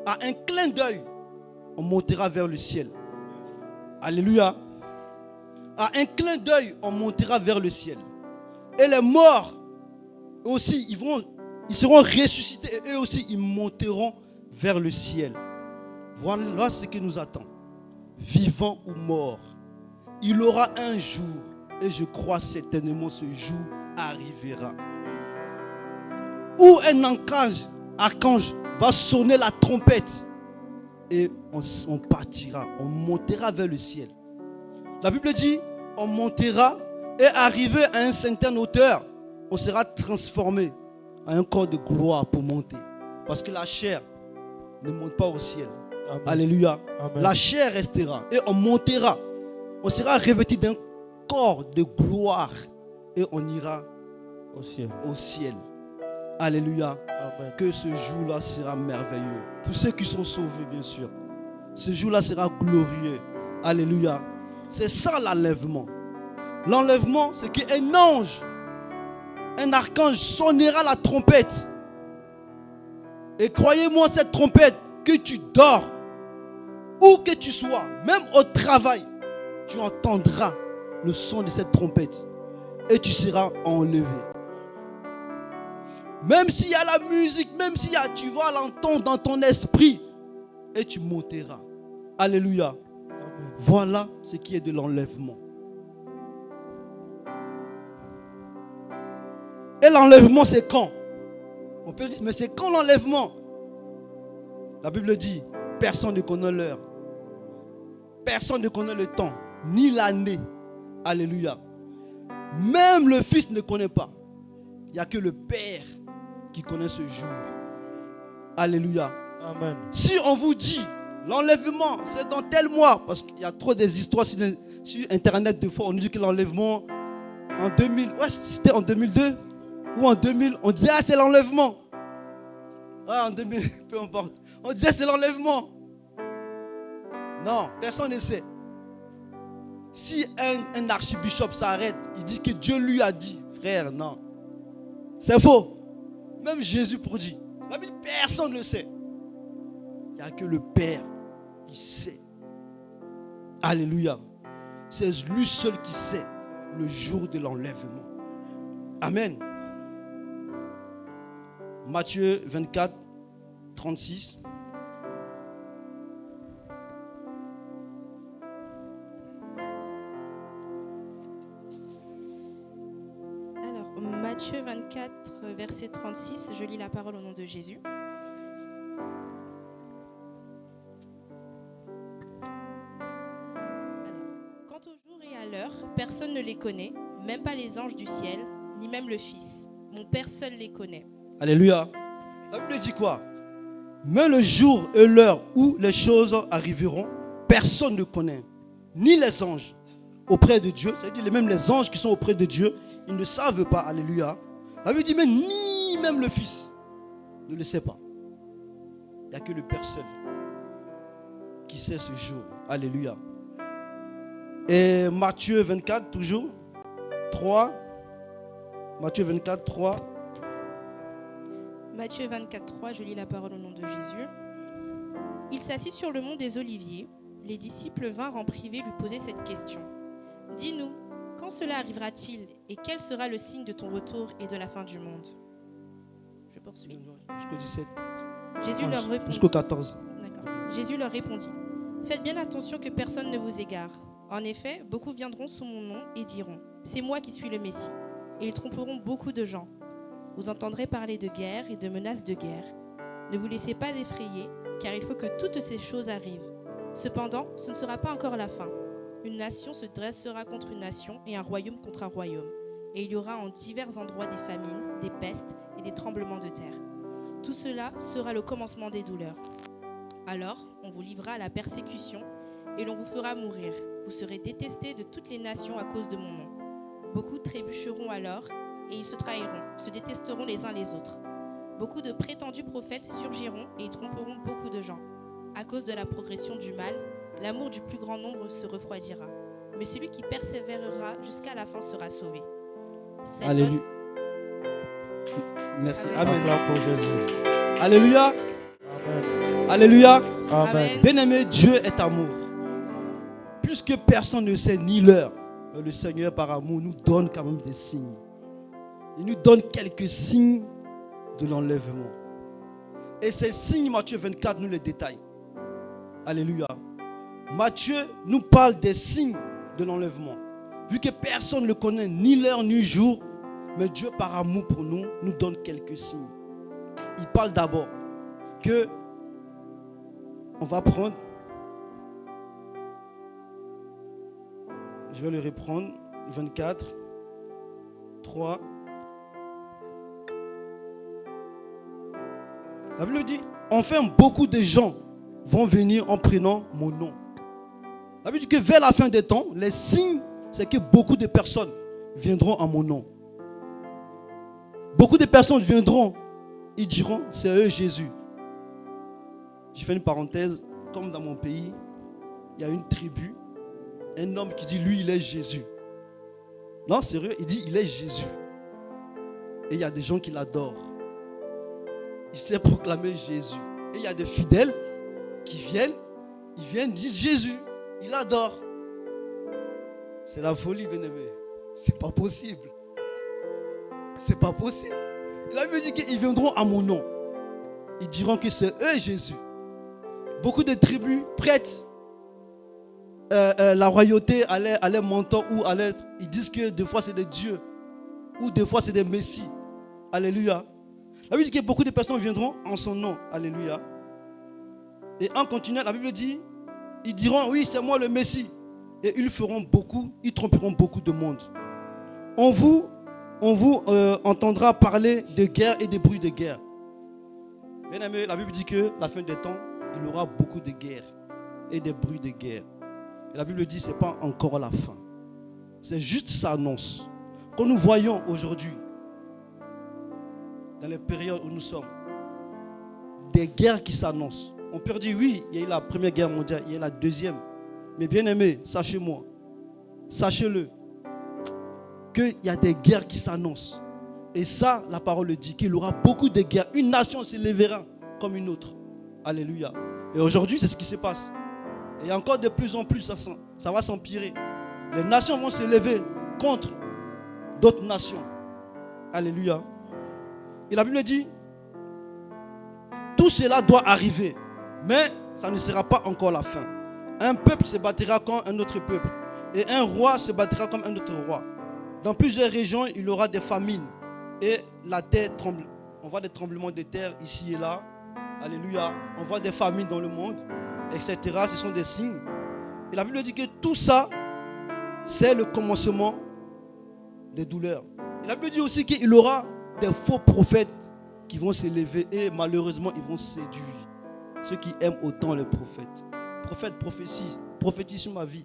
à un clin d'œil, on montera vers le ciel. Alléluia. À un clin d'œil, on montera vers le ciel. Et les morts aussi, ils seront ressuscités et eux aussi, ils monteront vers le ciel. Voilà ce qui nous attend. Vivants ou morts. Il aura un jour, et je crois certainement ce jour arrivera, où un archange va sonner la trompette et on partira, on montera vers le ciel. La Bible dit, on montera et arrivé à une certaine hauteur, on sera transformé en un corps de gloire pour monter. Parce que la chair ne monte pas au ciel. Amen. Alléluia. Amen. La chair restera et on montera. On sera revêtu d'un corps de gloire et on ira Au ciel. au ciel. Alléluia. Amen. Que ce jour-là sera merveilleux. Pour ceux qui sont sauvés, bien sûr. Ce jour-là sera glorieux. Alléluia. C'est ça l'enlèvement. L'enlèvement, c'est qu'un ange, un archange sonnera la trompette. Et croyez-moi, cette trompette, que tu dors, où que tu sois, même au travail, tu entendras le son de cette trompette. Et tu seras enlevé. Même s'il y a la musique, même s'il y a, tu vas l'entendre dans ton esprit. Et tu monteras. Alléluia. Amen. Voilà ce qui est de l'enlèvement. Et l'enlèvement, c'est quand? On peut dire, mais c'est quand l'enlèvement? La Bible dit, personne ne connaît l'heure. Personne ne connaît le temps, ni l'année. Alléluia. Même le Fils ne connaît pas. Il n'y a que le Père qui connaît ce jour. Alléluia. Amen. Si on vous dit, l'enlèvement, c'est dans tel mois, parce qu'il y a trop des histoires sur Internet de fois, on nous dit que l'enlèvement en 2000, ouais, c'était en 2002 ou en 2000, on disait, ah, c'est l'enlèvement. Ah, en 2000, peu importe. On disait, c'est l'enlèvement. Non, personne ne sait. Si un archibishop s'arrête, il dit que Dieu lui a dit, frère, non. C'est faux. Même Jésus dit. La Bible, personne ne le sait. Il n'y a que le Père qui sait. Alléluia. C'est lui seul qui sait le jour de l'enlèvement. Amen. Matthieu 24, 36. Alors, Matthieu 24, verset 36, je lis la parole au nom de Jésus. Quant au jour et à l'heure, personne ne les connaît, même pas les anges du ciel, ni même le Fils. Mon Père seul les connaît. Alléluia. La Bible dit quoi? Mais le jour et l'heure où les choses arriveront, personne ne connaît, ni les anges auprès de Dieu, c'est-à-dire même les anges qui sont auprès de Dieu, ils ne savent pas. Alléluia. La Bible dit, mais ni même le Fils ne le sait pas. Il n'y a que le Père seul qui sait ce jour. Alléluia. Et Matthieu 24, toujours, 3. Matthieu 24, 3. Matthieu 24, 3, je lis la parole au nom de Jésus. Il s'assit sur le mont des Oliviers. Les disciples vinrent en privé lui poser cette question. Dis-nous, quand cela arrivera-t-il et quel sera le signe de ton retour et de la fin du monde? Je poursuis. Jusqu'au 17. Jésus leur répondit. Jusqu'au 14. D'accord. Jésus leur répondit. Faites bien attention que personne ne vous égare. En effet, beaucoup viendront sous mon nom et diront, c'est moi qui suis le Messie. Et ils tromperont beaucoup de gens. Vous entendrez parler de guerre et de menaces de guerre. Ne vous laissez pas effrayer, car il faut que toutes ces choses arrivent. Cependant, ce ne sera pas encore la fin. Une nation se dressera contre une nation et un royaume contre un royaume. Et il y aura en divers endroits des famines, des pestes et des tremblements de terre. Tout cela sera le commencement des douleurs. Alors, on vous livrera à la persécution et l'on vous fera mourir. Vous serez détestés de toutes les nations à cause de mon nom. Beaucoup trébucheront alors et ils se trahiront, se détesteront les uns les autres. Beaucoup de prétendus prophètes surgiront et ils tromperont beaucoup de gens. À cause de la progression du mal, l'amour du plus grand nombre se refroidira. Mais celui qui persévérera jusqu'à la fin sera sauvé. Cette Alléluia. Merci. Amen. Acclame pour Jésus. Alléluia. Amen. Alléluia. Amen. Bien-aimé, Dieu est amour. Puisque personne ne sait ni l'heure, le Seigneur par amour nous donne quand même des signes. Il nous donne quelques signes de l'enlèvement. Et ces signes, Matthieu 24 nous les détaille. Alléluia. Matthieu nous parle des signes de l'enlèvement. Vu que personne ne le connaît, ni l'heure ni jour, mais Dieu par amour pour nous, nous donne quelques signes. Il parle d'abord que on va prendre, je vais le reprendre, 24, 3. La Bible dit, enfin beaucoup de gens vont venir en prenant mon nom. La Bible dit que vers la fin des temps, les signes, c'est que beaucoup de personnes viendront en mon nom. Beaucoup de personnes viendront, ils diront, c'est eux Jésus. Je fais une parenthèse, comme dans mon pays, il y a une tribu, un homme qui dit, lui, il est Jésus. Non, sérieux, il dit, il est Jésus. Et il y a des gens qui l'adorent. Il sait proclamer Jésus. Et il y a des fidèles qui viennent dire Jésus. Il adore. C'est la folie, bien-aimé. C'est pas possible. C'est pas possible. La Bible dit qu'ils viendront à mon nom. Ils diront que c'est eux Jésus. Beaucoup de tribus prêtent la royauté à leur mentor ou à l'être. Ils disent que des fois c'est des dieux ou des fois c'est des messies. Alléluia. La Bible dit que beaucoup de personnes viendront en son nom. Alléluia. Et en continuant, la Bible dit, ils diront, oui, c'est moi le Messie. Et ils feront beaucoup, ils tromperont beaucoup de monde. On vous entendra parler de guerre et de bruits de guerre. Bien aimé, la Bible dit que la fin des temps, il y aura beaucoup de guerres et des bruits de guerre. Et la Bible dit que ce n'est pas encore la fin. C'est juste sa annonce. Quand nous voyons aujourd'hui, dans les périodes où nous sommes, des guerres qui s'annoncent. On peut dire oui, il y a eu la première guerre mondiale, il y a eu la deuxième. Mais bien aimé, sachez-moi, sachez-le, qu'il y a des guerres qui s'annoncent. Et ça, la parole le dit, qu'il y aura beaucoup de guerres. Une nation se lèvera comme une autre. Alléluia. Et aujourd'hui, c'est ce qui se passe. Et encore de plus en plus, ça va s'empirer. Les nations vont se lever contre d'autres nations. Alléluia. Et la Bible dit, tout cela doit arriver, mais ça ne sera pas encore la fin. Un peuple se battra contre un autre peuple, et un roi se battra contre un autre roi. Dans plusieurs régions, il y aura des famines, Et la terre tremble. On voit des tremblements de terre ici et là. Alléluia. On voit des famines dans le monde, etc. Ce sont des signes. Et la Bible dit que tout ça, c'est le commencement des douleurs. Et la Bible dit aussi qu'il y aura des faux prophètes qui vont s'élever et malheureusement, ils vont séduire ceux qui aiment autant les prophètes. Prophète, prophétie sur ma vie.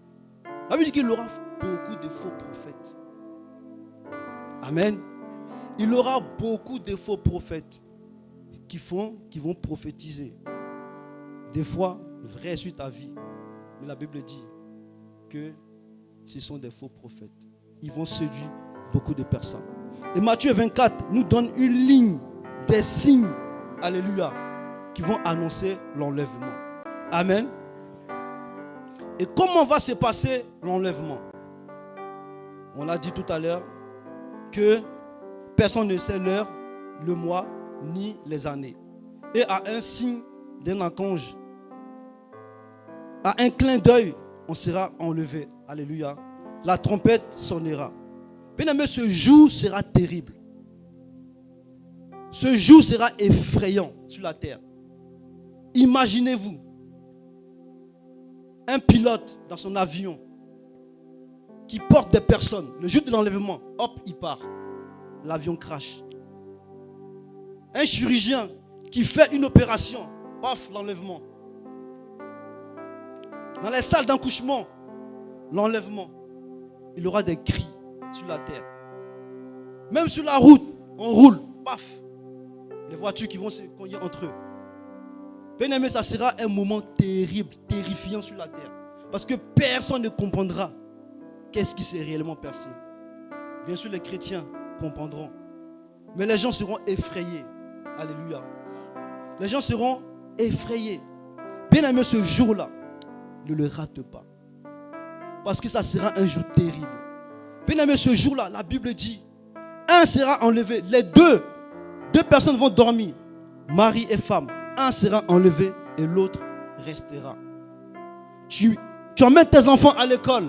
La Bible dit qu'il y aura beaucoup de faux prophètes. Amen. Il y aura beaucoup de faux prophètes qui vont prophétiser. Des fois, vrai sur ta vie. Mais la Bible dit que ce sont des faux prophètes. Ils vont séduire beaucoup de personnes. Et Matthieu 24 nous donne une ligne des signes, alléluia, qui vont annoncer l'enlèvement. Amen. Et comment va se passer l'enlèvement? On l'a dit tout à l'heure que personne ne sait l'heure, le mois, ni les années. Et à un signe d'un archange, à un clin d'œil, on sera enlevé. Alléluia. La trompette sonnera. Bien-aimé, ce jour sera terrible. Ce jour sera effrayant sur la terre. Imaginez-vous un pilote dans son avion qui porte des personnes. Le jour de l'enlèvement, hop, il part. L'avion crash. Un chirurgien qui fait une opération, paf, l'enlèvement. Dans les salles d'accouchement, l'enlèvement. Il y aura des cris sur la terre. Même sur la route, on roule, paf. Les voitures qui vont se cogner entre eux. Bien aimé, ça sera un moment terrible, terrifiant sur la terre. Parce que personne ne comprendra qu'est-ce qui s'est réellement passé. Bien sûr, les chrétiens comprendront. Mais les gens seront effrayés. Alléluia. Les gens seront effrayés. Bien aimé, ce jour-là, ne le rate pas. Parce que ça sera un jour terrible. Bien aimé, ce jour-là, la Bible dit, un sera enlevé. Les deux personnes vont dormir. Mari et femme. Un sera enlevé et l'autre restera. Tu emmènes tes enfants à l'école.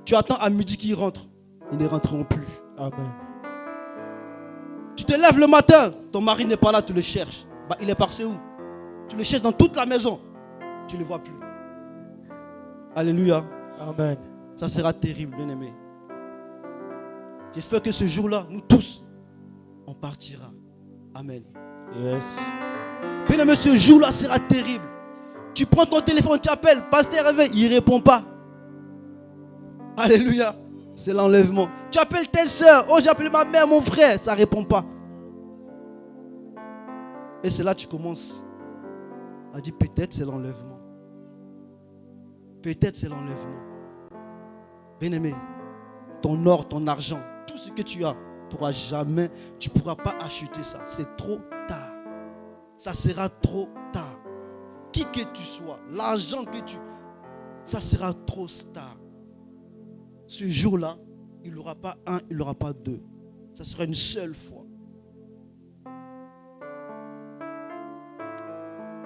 Tu attends à midi qu'ils rentrent. Ils ne rentreront plus. Amen. Tu te lèves le matin. Ton mari n'est pas là, tu le cherches. Il est passé où? Tu le cherches dans toute la maison. Tu ne le vois plus. Alléluia. Amen. Ça sera terrible, bien-aimé. J'espère que ce jour-là, nous tous, on partira. Amen. Yes. Bien-aimé, ce jour-là sera terrible. Tu prends ton téléphone, tu appelles, pasteur réveil, il ne répond pas. Alléluia. C'est l'enlèvement. Tu appelles tes soeurs, oh j'ai appelé ma mère, mon frère, ça ne répond pas. Et c'est là que tu commences à dire peut-être c'est l'enlèvement. Peut-être c'est l'enlèvement. Bien-aimé, ton or, ton argent, tout ce que tu as, tu ne pourras pas acheter ça. C'est trop tard. Ça sera trop tard. Qui que tu sois, l'argent que tu... Ça sera trop tard. Ce jour-là, il n'y aura pas un, il n'y aura pas deux. Ça sera une seule fois.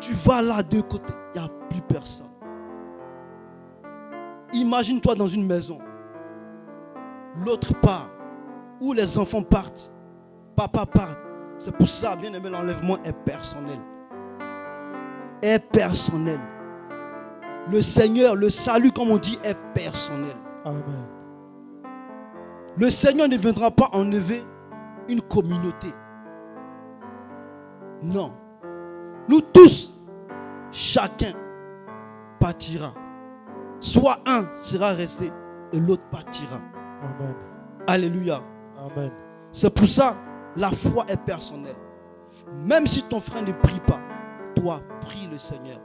Tu vas là de côté, il n'y a plus personne. Imagine-toi dans une maison. L'autre part, où les enfants partent. Papa part. C'est pour ça, bien aimé, l'enlèvement est personnel. Est personnel. Le Seigneur, le salut, comme on dit, est personnel. Amen. Le Seigneur ne viendra pas enlever une communauté. Non. Nous tous, chacun partira. Soit un sera resté et l'autre partira. Amen. Alléluia. Amen. C'est pour ça, la foi est personnelle. Même si ton frère ne prie pas, toi, prie le Seigneur.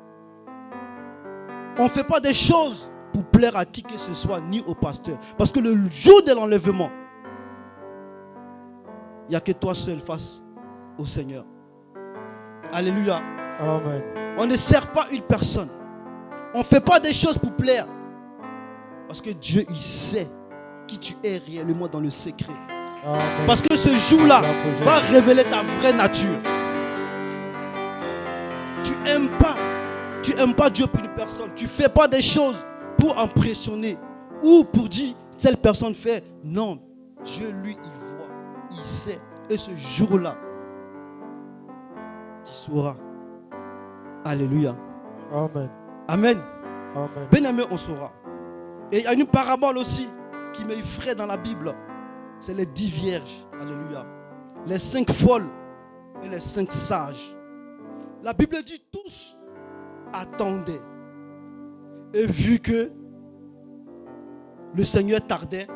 On ne fait pas des choses pour plaire à qui que ce soit, ni au pasteur. Parce que le jour de l'enlèvement, il n'y a que toi seul face au Seigneur. Alléluia. Amen. On ne sert pas une personne. On ne fait pas des choses pour plaire. Parce que Dieu, il sait qui tu es réellement dans le secret. Amen. Parce que ce jour-là va révéler ta vraie nature. Tu n'aimes pas Dieu pour une personne. Tu ne fais pas des choses pour impressionner ou pour dire telle personne fait. Non, Dieu lui, il voit, il sait Et ce jour-là, tu sauras. Alléluia. Amen. Amen. Amen. Bien-aimé, on saura. Et il y a une parabole aussi qui m'effraie dans la Bible. C'est les 10 vierges. Alléluia. Les 5 folles et les 5 sages. La Bible dit tous attendaient. Et vu que le Seigneur tardait,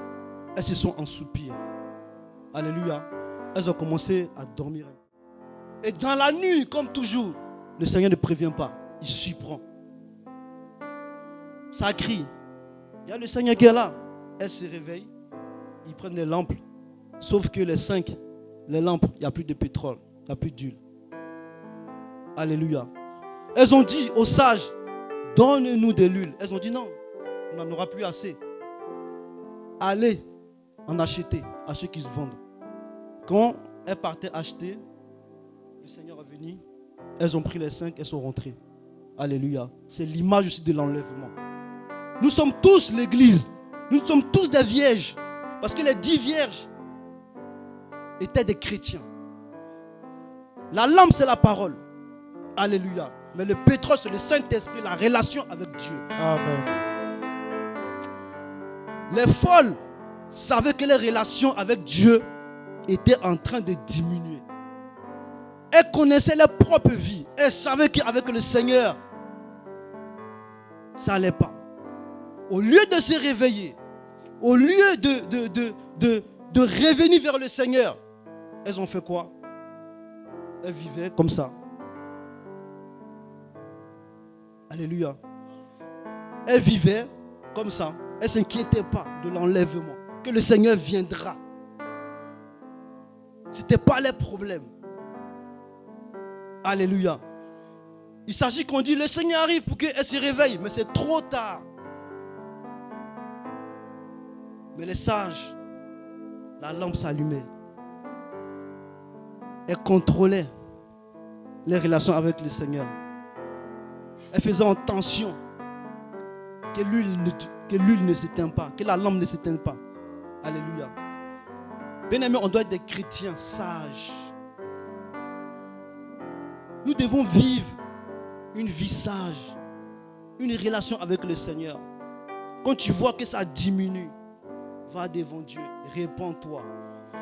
elles se sont en soupir. Alléluia. Elles ont commencé à dormir. Et dans la nuit, comme toujours, le Seigneur ne prévient pas. Il surprend. Ça crie. Il y a le Seigneur qui est là. Elles se réveillent. Ils prennent les lampes. Sauf que les 5, les lampes, il n'y a plus de pétrole. Il n'y a plus d'huile. Alléluia. Elles ont dit aux sages, donne-nous de l'huile. Elles ont dit non, on n'en aura plus assez. Allez en acheter à ceux qui se vendent. Quand elles partaient acheter, le Seigneur est venu. Elles ont pris les 5, elles sont rentrées. Alléluia. C'est l'image aussi de l'enlèvement. Nous sommes tous l'église. Nous sommes tous des vierges. Parce que les 10 vierges étaient des chrétiens. La lampe, c'est la parole. Alléluia. Mais le pétrole, c'est le Saint-Esprit, la relation avec Dieu. Amen. Les folles savaient que les relations avec Dieu étaient en train de diminuer. Elles connaissaient leur propre vie. Elles savaient qu'avec le Seigneur, ça n'allait pas. Au lieu de se réveiller, au lieu de revenir vers le Seigneur, elles ont fait quoi? Elles vivaient comme ça. Alléluia. Elles vivaient comme ça. Elles ne s'inquiétaient pas de l'enlèvement. Que le Seigneur viendra. Ce n'était pas leur problème. Alléluia. Il s'agit qu'on dit le Seigneur arrive pour qu'elle se réveille. Mais c'est trop tard. Mais les sages, la lampe s'allumait. Elles contrôlaient les relations avec le Seigneur. Elles faisaient attention que l'huile ne s'éteint pas, que la lampe ne s'éteigne pas. Alléluia. Bien-aimés, on doit être des chrétiens sages. Nous devons vivre une vie sage, une relation avec le Seigneur. Quand tu vois que ça diminue, va devant Dieu, répands-toi,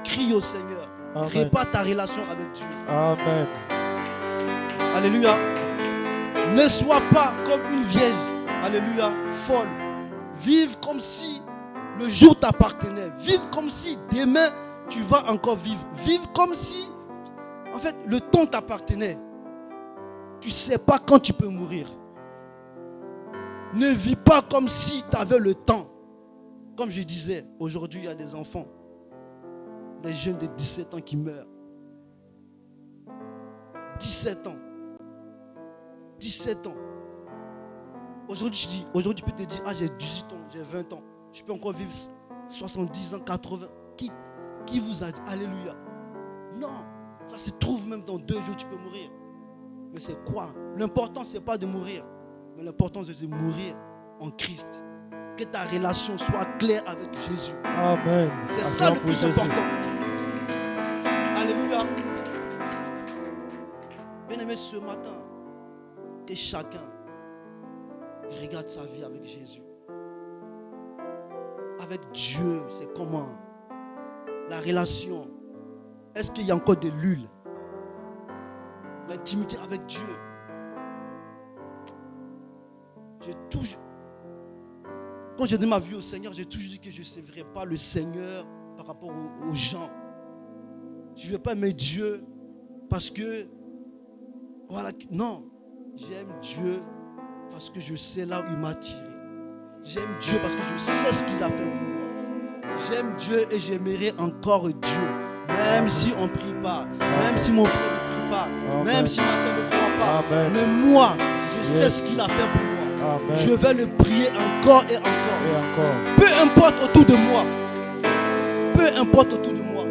crie au Seigneur, répare ta relation avec Dieu. Amen. Alléluia. Ne sois pas comme une vierge, alléluia, folle. Vive comme si le jour t'appartenait. Vive comme si demain tu vas encore vivre. Vive comme si, en fait, le temps t'appartenait. Tu ne sais pas quand tu peux mourir. Ne vis pas comme si tu avais le temps. Comme je disais, aujourd'hui, il y a des enfants, des jeunes de 17 ans qui meurent. 17 ans. 17 ans. Aujourd'hui, tu peux te dire, ah, j'ai 18 ans, j'ai 20 ans. Je peux encore vivre 70 ans, 80. Qui vous a dit, alléluia? Non, ça se trouve même dans 2 jours, tu peux mourir. Mais c'est quoi? L'important, ce n'est pas de mourir. Mais l'important, c'est de mourir en Christ. Que ta relation soit claire avec Jésus. Amen. C'est ça le plus Jésus. important. Alléluia. Bien-aimé, ce matin, que chacun regarde sa vie avec Jésus. Avec Dieu, c'est comment? La relation. Est-ce qu'il y a encore de l'huile? L'intimité avec Dieu. Quand j'ai donné ma vie au Seigneur, j'ai toujours dit que je ne servirai pas le Seigneur par rapport aux gens. Je ne vais pas aimer Dieu parce que, voilà, non. J'aime Dieu parce que je sais là où il m'a tiré. J'aime Dieu parce que je sais ce qu'il a fait pour moi. J'aime Dieu et j'aimerai encore Dieu. Même si on ne prie pas, même si mon frère ne prie pas, même si ma soeur ne croit pas. Amen. Mais moi, je sais ce qu'il a fait pour moi. Amen. Je vais le prier encore et encore. Et encore. Peu importe autour de moi. Peu importe autour de moi.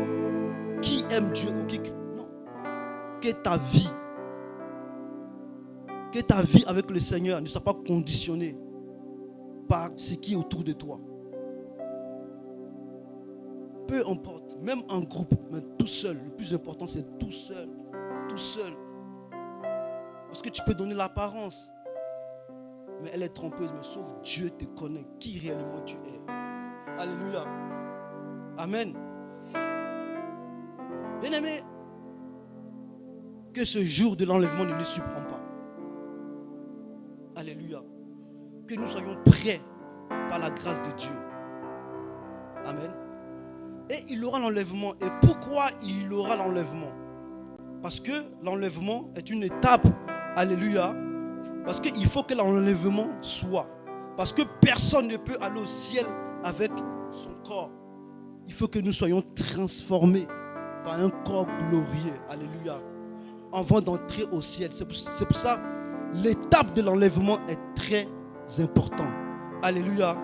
Qui aime Dieu ou qui... Non. Que ta vie avec le Seigneur ne soit pas conditionnée par ce qui est autour de toi. peu importe, même en groupe, mais tout seul. Le plus important, c'est tout seul. Tout seul. Parce que tu peux donner l'apparence, mais elle est trompeuse. Mais sauf Dieu te connaît qui réellement tu es. Alléluia. Amen. Bien-aimé, que ce jour de l'enlèvement ne nous surprend pas. Alléluia. Que nous soyons prêts par la grâce de Dieu. Amen. Et il aura l'enlèvement. Et pourquoi il aura l'enlèvement? Parce que l'enlèvement est une étape. Alléluia. Parce qu'il faut que l'enlèvement soit. Parce que personne ne peut aller au ciel avec son corps. Il faut que nous soyons transformés par un corps glorieux. Alléluia. Avant d'entrer au ciel. C'est pour ça l'étape de l'enlèvement est très importante. Alléluia.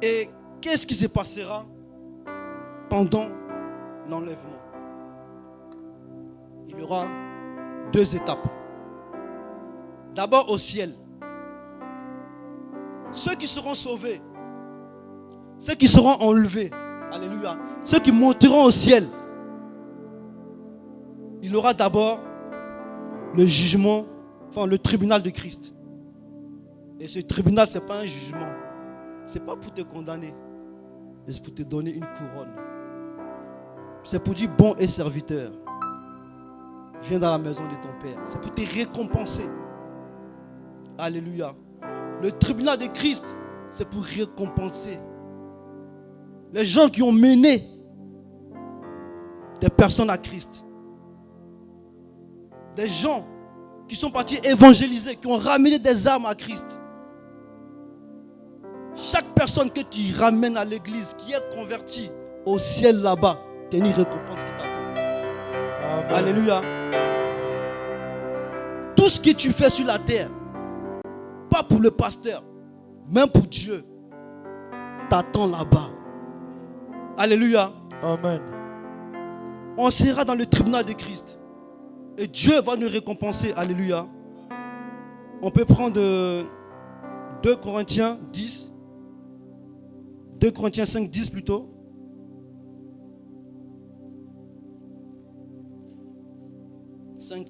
Et qu'est-ce qui se passera pendant l'enlèvement? Il y aura 2 étapes. D'abord au ciel. Ceux qui seront sauvés, ceux qui seront enlevés, alléluia, ceux qui monteront au ciel, il y aura d'abord le jugement, enfin le tribunal de Christ. Et ce tribunal, ce n'est pas un jugement. Ce n'est pas pour te condamner, mais c'est pour te donner une couronne. C'est pour dire bon et serviteur. Viens dans la maison de ton Père. C'est pour te récompenser. Alléluia. Le tribunal de Christ, c'est pour récompenser les gens qui ont mené des personnes à Christ. Des gens qui sont partis évangéliser, qui ont ramené des âmes à Christ. Chaque personne que tu ramènes à l'église, qui est convertie, au ciel là-bas, tu as une récompense qui t'attend. Alléluia. Tout ce que tu fais sur la terre, pas pour le pasteur, même pour Dieu, t'attend là-bas. Alléluia. Amen. On sera dans le tribunal de Christ. Et Dieu va nous récompenser. Alléluia. On peut prendre 2 Corinthiens 10. 2 Corinthiens 5, 10 plutôt.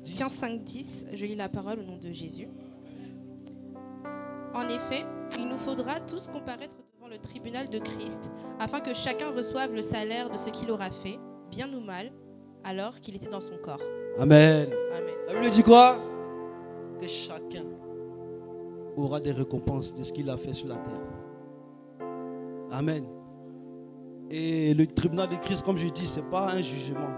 Tiens 5, 10, je lis la parole au nom de Jésus. En effet, il nous faudra tous comparaître devant le tribunal de Christ, afin que chacun reçoive le salaire de ce qu'il aura fait, bien ou mal, alors qu'il était dans son corps. Amen. Amen. La Bible dit quoi? Que chacun aura des récompenses de ce qu'il a fait sur la terre. Amen. Et le tribunal de Christ, comme je dis, ce n'est pas un jugement.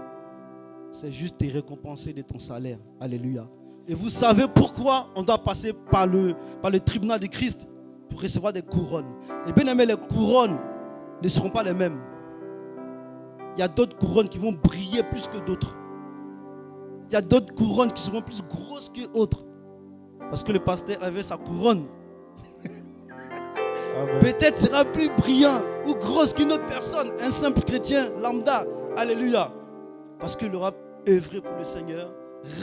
C'est juste te récompenser de ton salaire. Alléluia. Et vous savez pourquoi on doit passer par le tribunal de Christ pour recevoir des couronnes. Et bien aimé, les couronnes ne seront pas les mêmes. Il y a d'autres couronnes qui vont briller plus que d'autres. Il y a d'autres couronnes qui seront plus grosses que d'autres. Parce que le pasteur avait sa couronne. Peut-être sera plus brillant ou grosse qu'une autre personne. Un simple chrétien lambda. Alléluia. Parce qu'il aura œuvré pour le Seigneur,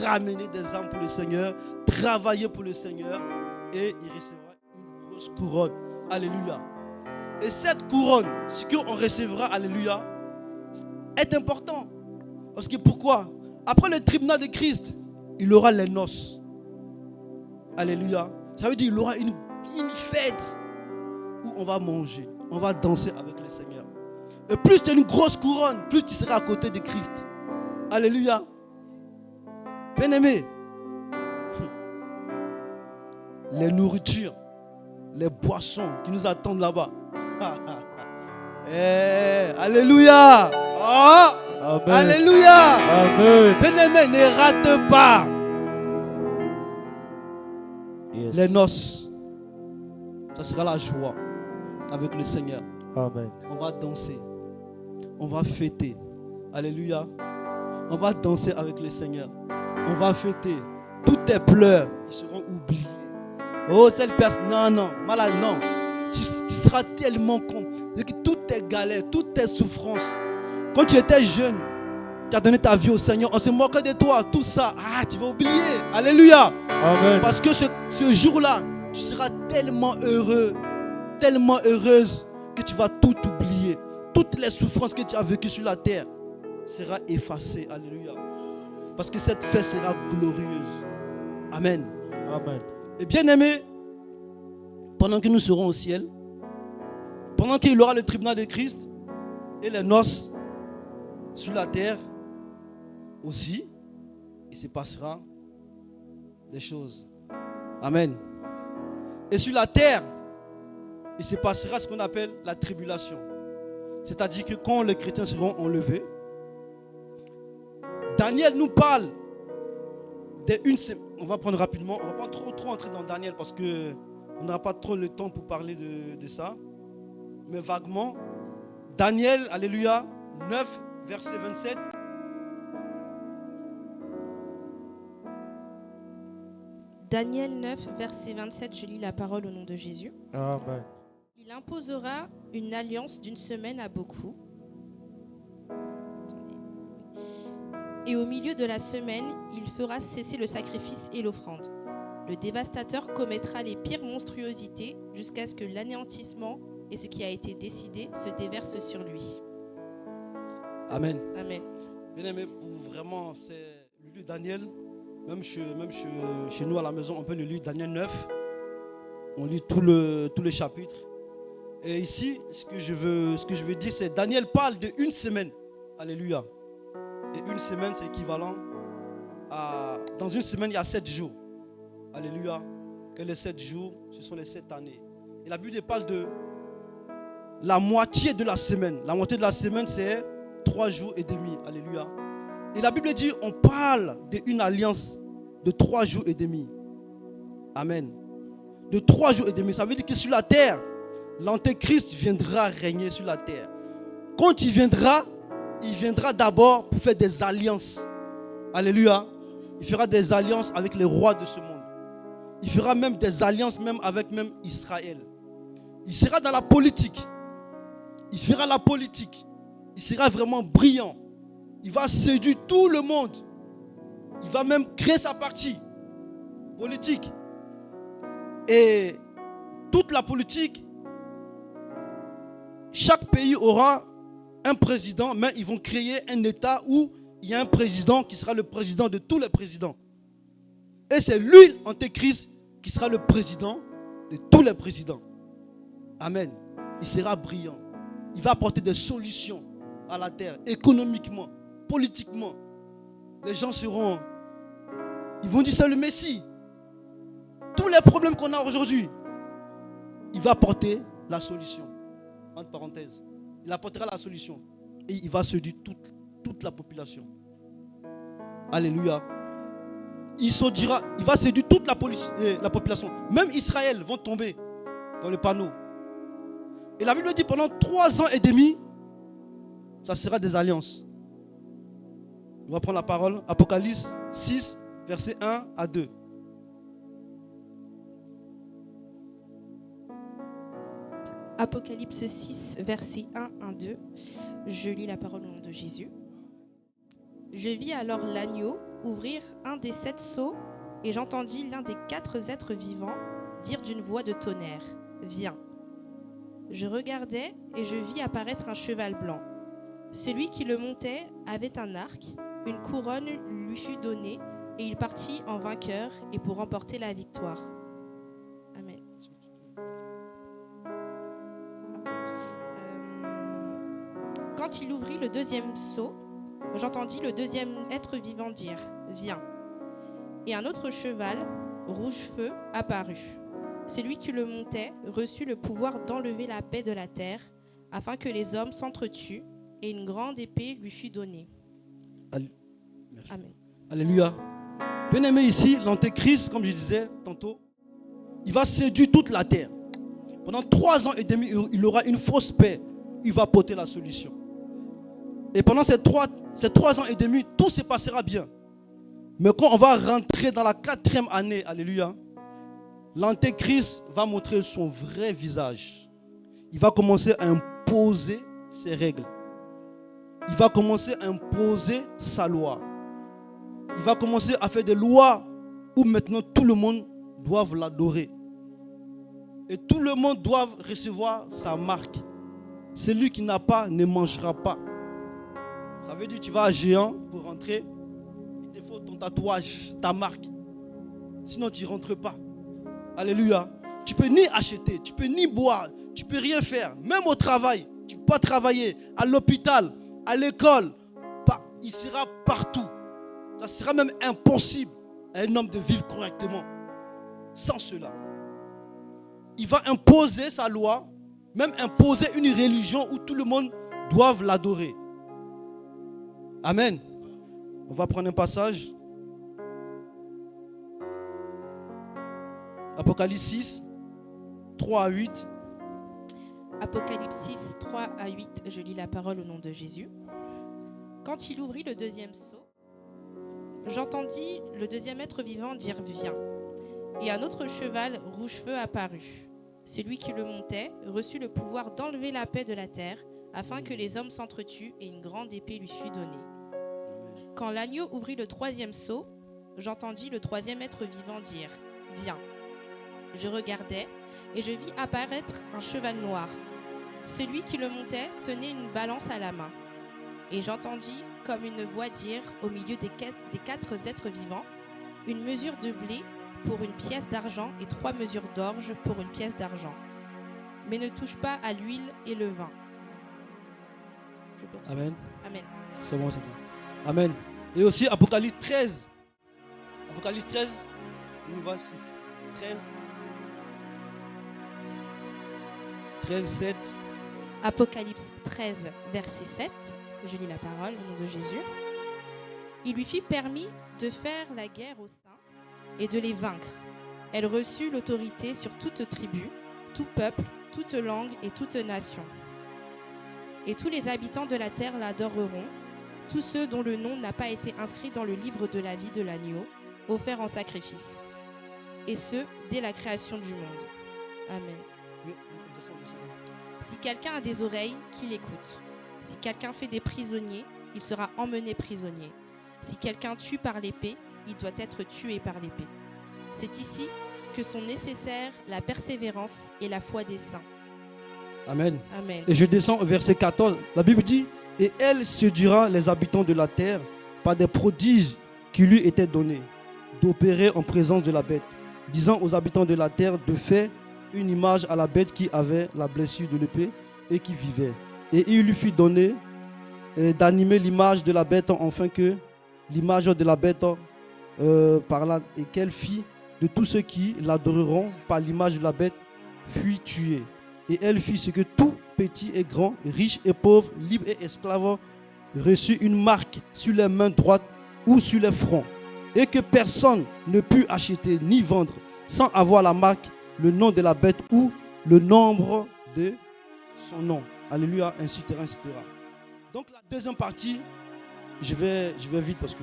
ramené des âmes pour le Seigneur, travaillé pour le Seigneur, et il recevra une grosse couronne. Alléluia. Et cette couronne, ce qu'on recevra, alléluia, est important. Parce que pourquoi? Après le tribunal de Christ, il aura les noces. Alléluia. Ça veut dire qu'il aura une fête où on va manger, on va danser avec le Seigneur. Et plus tu as une grosse couronne, plus tu seras à côté de Christ. Alléluia. Bien-aimé, les nourritures, les boissons qui nous attendent là-bas. Alléluia. Oh, Amen. alléluia. Amen. Bien-aimé, ne rate pas Yes. les noces. Ça sera la joie avec le Seigneur. Amen. On va danser. On va fêter. Alléluia. On va danser avec le Seigneur. On va fêter. Tous tes pleurs, ils seront oubliés. Oh, cette personne, non, malade, non. Tu seras tellement con. Toutes tes galères, toutes tes souffrances. Quand tu étais jeune, tu as donné ta vie au Seigneur. On se moquait de toi. Tout ça, tu vas oublier. Alléluia. Amen. Parce que ce jour-là, tu seras tellement heureux, tellement heureuse que tu vas tout oublier. toutes les souffrances que tu as vécues sur la terre seront effacées. Alléluia. Parce que cette fête sera glorieuse. Amen. Amen. Et bien aimé, pendant que nous serons au ciel, pendant qu'il y aura le tribunal de Christ et les noces sur la terre aussi, il se passera des choses. Amen. Et sur la terre, il se passera ce qu'on appelle la tribulation. C'est-à-dire que quand les chrétiens seront enlevés, Daniel nous parle d'une semaine. On va prendre rapidement, on ne va pas trop entrer dans Daniel parce qu'on n'aura pas trop le temps pour parler de ça. Mais vaguement, Daniel, alléluia, 9, verset 27. Daniel 9, verset 27, je lis la parole au nom de Jésus. Amen. Il imposera une alliance d'une semaine à beaucoup. Attendez. Et au milieu de la semaine, il fera cesser le sacrifice et l'offrande. Le dévastateur commettra les pires monstruosités jusqu'à ce que l'anéantissement et ce qui a été décidé se déverse sur lui. Amen. Amen. Bien aimé, vraiment, c'est le livre de Daniel. Même chez nous à la maison, on peut le lire Daniel 9. On lit tout le chapitre. Et ici, ce que je veux dire, c'est Daniel parle d'une semaine. Alléluia. Et une semaine, c'est équivalent à... Dans une semaine, il y a 7 jours. Alléluia. Et les 7 jours, ce sont les 7 années. Et la Bible parle de la moitié de la semaine. La moitié de la semaine, c'est 3 jours et demi. Alléluia. Et la Bible dit, on parle d'une alliance de 3 jours et demi. Amen. De 3 jours et demi. Ça veut dire que sur la terre, l'Antéchrist viendra régner sur la terre. Quand il viendra d'abord pour faire des alliances. Alléluia. Il fera des alliances avec les rois de ce monde. Il fera même des alliances même avec même Israël. Il sera dans la politique. Il fera la politique. Il sera vraiment brillant. Il va séduire tout le monde. Il va même créer sa partie politique. Et toute la politique, chaque pays aura un président, mais ils vont créer un État où il y a un président qui sera le président de tous les présidents. Et c'est lui, Antéchrist, qui sera le président de tous les présidents. Amen. Il sera brillant. Il va apporter des solutions à la terre, économiquement, politiquement. Les gens ils vont dire c'est le Messie. Tous les problèmes qu'on a aujourd'hui, il va apporter la solution. Entre parenthèses. Il apportera la solution. Et il va séduire toute la population. Alléluia. Il va séduire toute la population. Même Israël vont tomber dans le panneau. Et la Bible dit pendant 3 ans et demi, ça sera des alliances. On va prendre la parole. Apocalypse 6, versets 1 à 2. Apocalypse 6, versets 1 à 2. Je lis la parole au nom de Jésus. Je vis alors l'agneau ouvrir un des 7 sceaux et j'entendis l'un des 4 êtres vivants dire d'une voix de tonnerre, « Viens !» Je regardai et je vis apparaître un cheval blanc. Celui qui le montait avait un arc, une couronne lui fut donnée et il partit en vainqueur et pour remporter la victoire. Amen. Quand il ouvrit le 2e sceau, j'entendis le 2e être vivant dire « Viens !» Et un autre cheval, rouge-feu, apparut. Celui qui le montait reçut le pouvoir d'enlever la paix de la terre, afin que les hommes s'entretuent, et une grande épée lui fut donnée. Merci. Amen. Alléluia. Bien aimé ici, l'Antéchrist, comme je disais tantôt, il va séduire toute la terre. Pendant 3 ans et demi, il aura une fausse paix. Il va porter la solution. Et pendant ces 3 ans et demi, tout se passera bien. Mais quand on va rentrer dans la 4e année, alléluia, l'Antéchrist va montrer son vrai visage. Il va commencer à imposer ses règles. Il va commencer à imposer sa loi. Il va commencer à faire des lois où maintenant tout le monde doit l'adorer. Et tout le monde doit recevoir sa marque. Celui qui n'a pas ne mangera pas. Ça veut dire que tu vas à Géant pour rentrer. Il te faut ton tatouage, ta marque. Sinon, tu ne rentres pas. Alléluia. Tu ne peux ni acheter, tu ne peux ni boire, tu ne peux rien faire. Même au travail, tu ne peux pas travailler. À l'hôpital, à l'école, il sera partout. Ça sera même impossible à un homme de vivre correctement sans cela. Il va imposer sa loi, même imposer une religion où tout le monde doit l'adorer. Amen. On va prendre un passage. Apocalypse 6, 3 à 8. Apocalypse 6, 3 à 8, je lis la parole au nom de Jésus. Quand il ouvrit le deuxième sceau, j'entendis le deuxième être vivant dire « Viens ». Et un autre cheval rouge-feu apparut. Celui qui le montait reçut le pouvoir d'enlever la paix de la terre, afin que les hommes s'entretuent et une grande épée lui fût donnée. Quand l'agneau ouvrit le troisième sceau, j'entendis le troisième être vivant dire « Viens ». Je regardai et je vis apparaître un cheval noir. Celui qui le montait tenait une balance à la main. Et j'entendis comme une voix dire au milieu des quatre êtres vivants, une mesure de blé pour une pièce d'argent et 3 mesures d'orge pour une pièce d'argent. Mais ne touche pas à l'huile et le vin. Je pense. Amen. Amen. C'est bon, c'est bon. Amen. Et aussi Apocalypse 13. Apocalypse 13. On va sur 13. 13, 7. Apocalypse 13, verset 7. Je lis la parole au nom de Jésus. Il lui fit permis de faire la guerre aux saints et de les vaincre. Elle reçut l'autorité sur toute tribu, tout peuple, toute langue et toute nation. Et tous les habitants de la terre l'adoreront, tous ceux dont le nom n'a pas été inscrit dans le livre de la vie de l'agneau, offert en sacrifice. Et ce, dès la création du monde. Amen. Si quelqu'un a des oreilles, qu'il écoute. Si quelqu'un fait des prisonniers, il sera emmené prisonnier. Si quelqu'un tue par l'épée, il doit être tué par l'épée. C'est ici que sont nécessaires la persévérance et la foi des saints. Amen. Amen. Et je descends au verset 14. La Bible dit, et elle séduira les habitants de la terre par des prodiges qui lui étaient donnés, d'opérer en présence de la bête, disant aux habitants de la terre de faire une image à la bête qui avait la blessure de l'épée et qui vivait. Et il lui fut donné d'animer l'image de la bête, afin que l'image de la bête parla, et qu'elle fit de tous ceux qui l'adoreront par l'image de la bête fut tuée. Et elle fit ce que tout petit et grand, riche et pauvre, libre et esclave reçut une marque sur les mains droites ou sur les fronts, et que personne ne put acheter ni vendre sans avoir la marque, le nom de la bête ou le nombre de son nom. Alléluia, ainsi, etc. Donc la deuxième partie, je vais vite parce que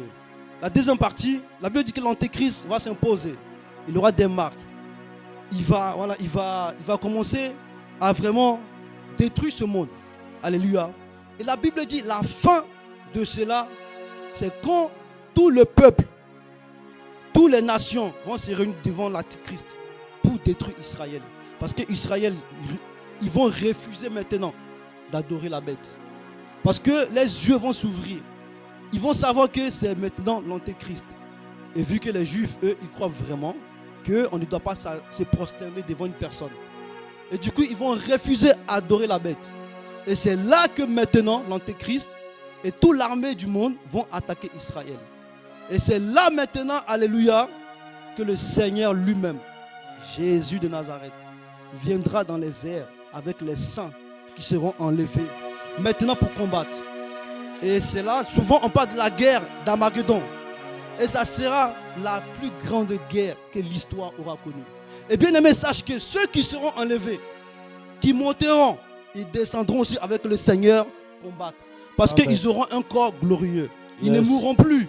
la deuxième partie, la Bible dit que l'Antéchrist va s'imposer. Il aura des marques. Il va commencer à vraiment détruire ce monde. Alléluia. Et la Bible dit la fin de cela, c'est quand tout le peuple, toutes les nations vont se réunir devant l'Antéchrist pour détruire Israël. Parce que Israël, ils vont refuser maintenant d'adorer la bête. Parce que les yeux vont s'ouvrir. Ils vont savoir que c'est maintenant l'Antéchrist. Et vu que les Juifs, eux, ils croient vraiment qu'on ne doit pas se prosterner devant une personne. Et du coup, ils vont refuser d'adorer la bête. Et c'est là que maintenant l'Antéchrist et toute l'armée du monde vont attaquer Israël. Et c'est là maintenant, alléluia, que le Seigneur lui-même, Jésus de Nazareth, viendra dans les airs avec les saints qui seront enlevés maintenant pour combattre. Et c'est là, souvent on parle de la guerre d'Armageddon. Et ça sera la plus grande guerre que l'histoire aura connue. Et bien aimé, sache que ceux qui seront enlevés, qui monteront, ils descendront aussi avec le Seigneur combattre. Parce qu'ils auront un corps glorieux. Ils ne mourront plus.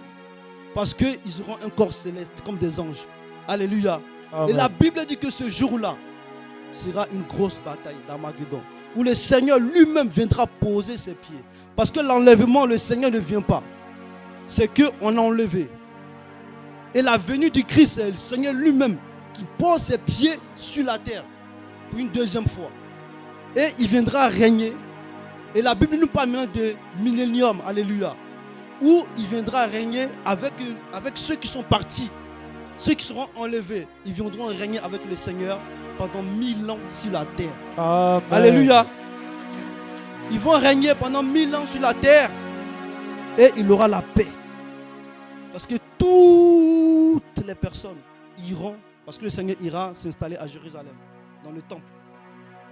Parce qu'ils auront un corps céleste comme des anges. Alléluia. Amen. Et la Bible dit que ce jour-là sera une grosse bataille d'Armageddon, où le Seigneur lui-même viendra poser ses pieds. Parce que l'enlèvement, le Seigneur ne vient pas. C'est qu'on a enlevé. Et la venue du Christ, c'est le Seigneur lui-même qui pose ses pieds sur la terre pour une deuxième fois. Et il viendra régner Et la Bible nous parle maintenant de millénium, alléluia, où il viendra régner avec ceux qui sont partis, ceux qui seront enlevés. Ils viendront régner avec le Seigneur pendant 1000 ans sur la terre. Amen. Alléluia. Ils vont régner pendant 1000 ans sur la terre et il aura la paix. Parce que toutes les personnes iront, parce que le Seigneur ira s'installer à Jérusalem, dans le temple,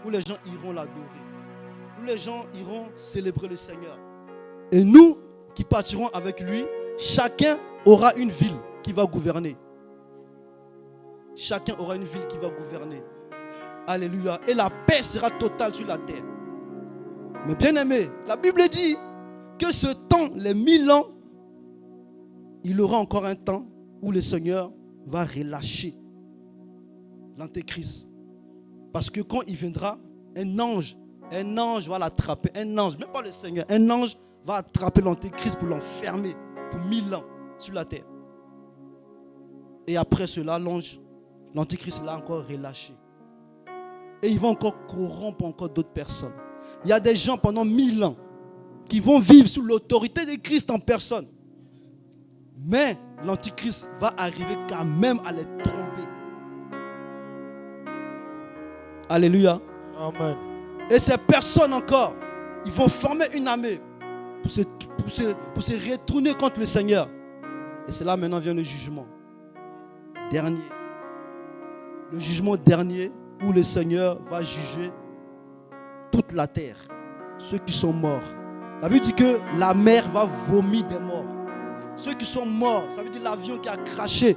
où les gens iront l'adorer, où les gens iront célébrer le Seigneur. Et nous qui partirons avec lui, chacun aura une ville qui va gouverner. Chacun aura une ville qui va gouverner. Alléluia. Et la paix sera totale sur la terre. Mais bien aimé, la Bible dit que ce temps, les 1000 ans, il y aura encore un temps où le Seigneur va relâcher l'Antéchrist. Parce que quand il viendra, un ange va l'attraper. Un ange, même pas le Seigneur, un ange va attraper l'Antéchrist pour l'enfermer pour 1000 ans sur la terre. Et après cela, l'Antéchrist l'a encore relâché. Et il va encore corrompre encore d'autres personnes. Il y a des gens pendant 1000 ans qui vont vivre sous l'autorité de Christ en personne. Mais l'Antichrist va arriver quand même à les tromper. Alléluia. Amen. Et ces personnes encore, ils vont former une armée pour se retourner contre le Seigneur. Et c'est là maintenant vient le jugement dernier. Le jugement dernier où le Seigneur va juger toute la terre, ceux qui sont morts. La Bible dit que la mer va vomir des morts. Ceux qui sont morts, ça veut dire l'avion qui a craché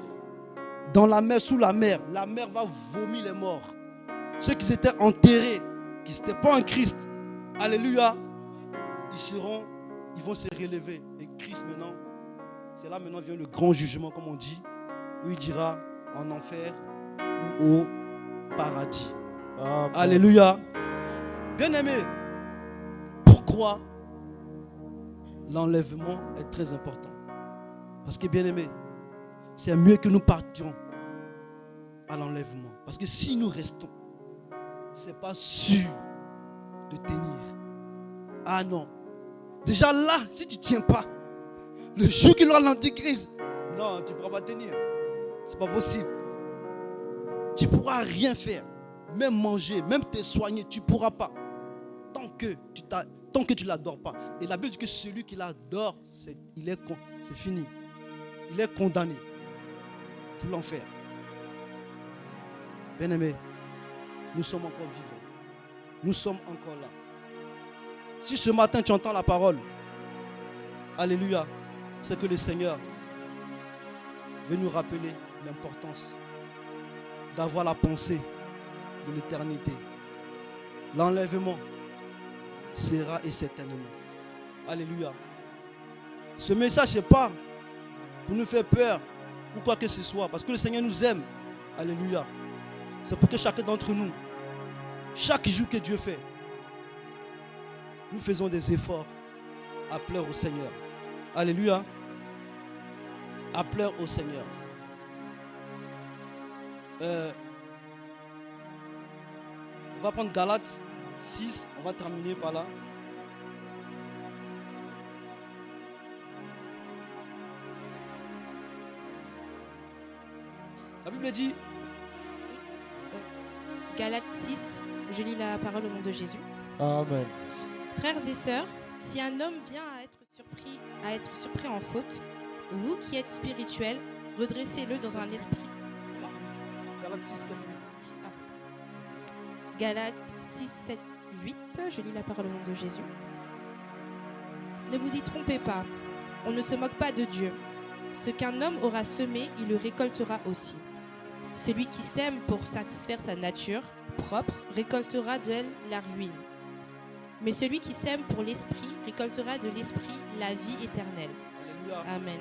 dans la mer, sous la mer va vomir les morts. Ceux qui étaient enterrés, qui n'étaient pas en Christ, alléluia, ils vont se relever. Et Christ maintenant, c'est là maintenant vient le grand jugement, comme on dit, où il dira en enfer ou au paradis. Amen. Alléluia. Bien aimé, pourquoi l'enlèvement est très important? Parce que bien aimé, c'est mieux que nous partions à l'enlèvement. Parce que si nous restons, ce n'est pas sûr de tenir. Ah non. Déjà là, si tu ne tiens pas, le jour qu'il aura l'Antichrist, non, tu ne pourras pas tenir. Ce n'est pas possible. Tu ne pourras rien faire. Même manger, même te soigner, tu ne pourras pas. Tant que tu ne l'adores pas. Et la Bible dit que celui qui l'adore, c'est fini. Il est condamné pour l'enfer. Bien-aimé, nous sommes encore vivants. Nous sommes encore là. Si ce matin tu entends la parole, alléluia, c'est que le Seigneur veut nous rappeler l'importance d'avoir la pensée de l'éternité. L'enlèvement sera et certainement. Alléluia. Ce message n'est pas pour nous faire peur ou quoi que ce soit, parce que le Seigneur nous aime. Alléluia. C'est pour que chacun d'entre nous, chaque jour que Dieu fait, nous faisons des efforts à pleurer au Seigneur. Alléluia. À pleurer au Seigneur. On va prendre Galates 6, on va terminer par là. La Bible dit, Galates 6, je lis la parole au nom de Jésus. Amen. Frères et sœurs, si un homme vient à être surpris en faute, vous qui êtes spirituels, redressez-le dans un esprit. Galates 6, 7, 8. Galates 6, 7, 8, je lis la parole au nom de Jésus. Ne vous y trompez pas, on ne se moque pas de Dieu. Ce qu'un homme aura semé, il le récoltera aussi. Celui qui sème pour satisfaire sa nature propre récoltera d'elle la ruine. Mais celui qui sème pour l'esprit récoltera de l'esprit la vie éternelle. Alléluia. Amen.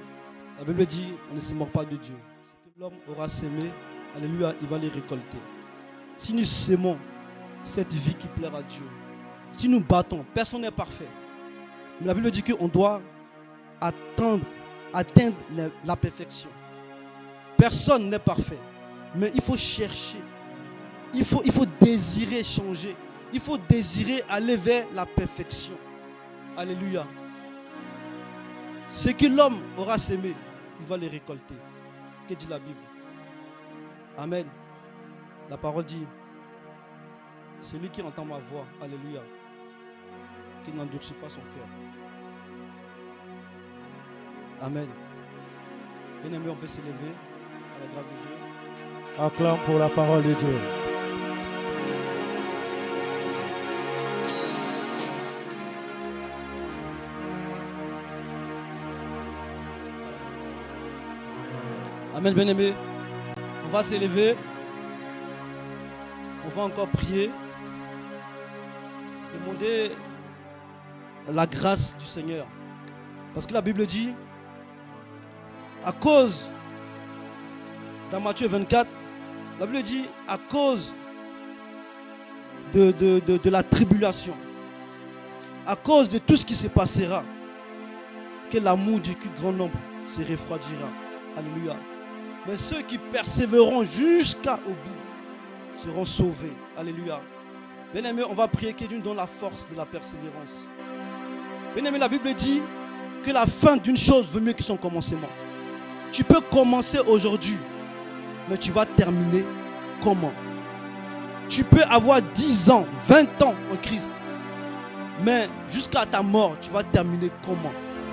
La Bible dit, on ne se moque pas de Dieu. Ce que l'homme aura semé, alléluia, il va les récolter. Si nous sémons cette vie qui plaira à Dieu, si nous battons, personne n'est parfait. Mais la Bible dit qu'on doit atteindre la perfection. Personne n'est parfait. Mais il faut chercher. Il faut désirer changer. Il faut désirer aller vers la perfection. Alléluia. Ce que l'homme aura sémé, il va le récolter. Que dit la Bible? Amen. La parole dit, celui qui entend ma voix, alléluia, qui n'endurcit pas son cœur. Amen. Bien-aimé, on peut s'élever à la grâce de Dieu. Acclame pour la parole de Dieu. Amen, bien-aimé. On va s'élever. On va encore prier. Demander la grâce du Seigneur. Parce que la Bible dit, à cause, dans Matthieu 24, la Bible dit, à cause de la tribulation, à cause de tout ce qui se passera, que l'amour du grand nombre se refroidira. Alléluia. Mais ceux qui persévéreront jusqu'au bout seront sauvés. Alléluia. Bien-aimé, on va prier que Dieu nous donne la force de la persévérance. Bien-aimé, la Bible dit que la fin d'une chose vaut mieux que son commencement. Tu peux commencer aujourd'hui, mais tu vas terminer comment? Tu peux avoir 10 ans, 20 ans en Christ, mais jusqu'à ta mort, tu vas terminer comment?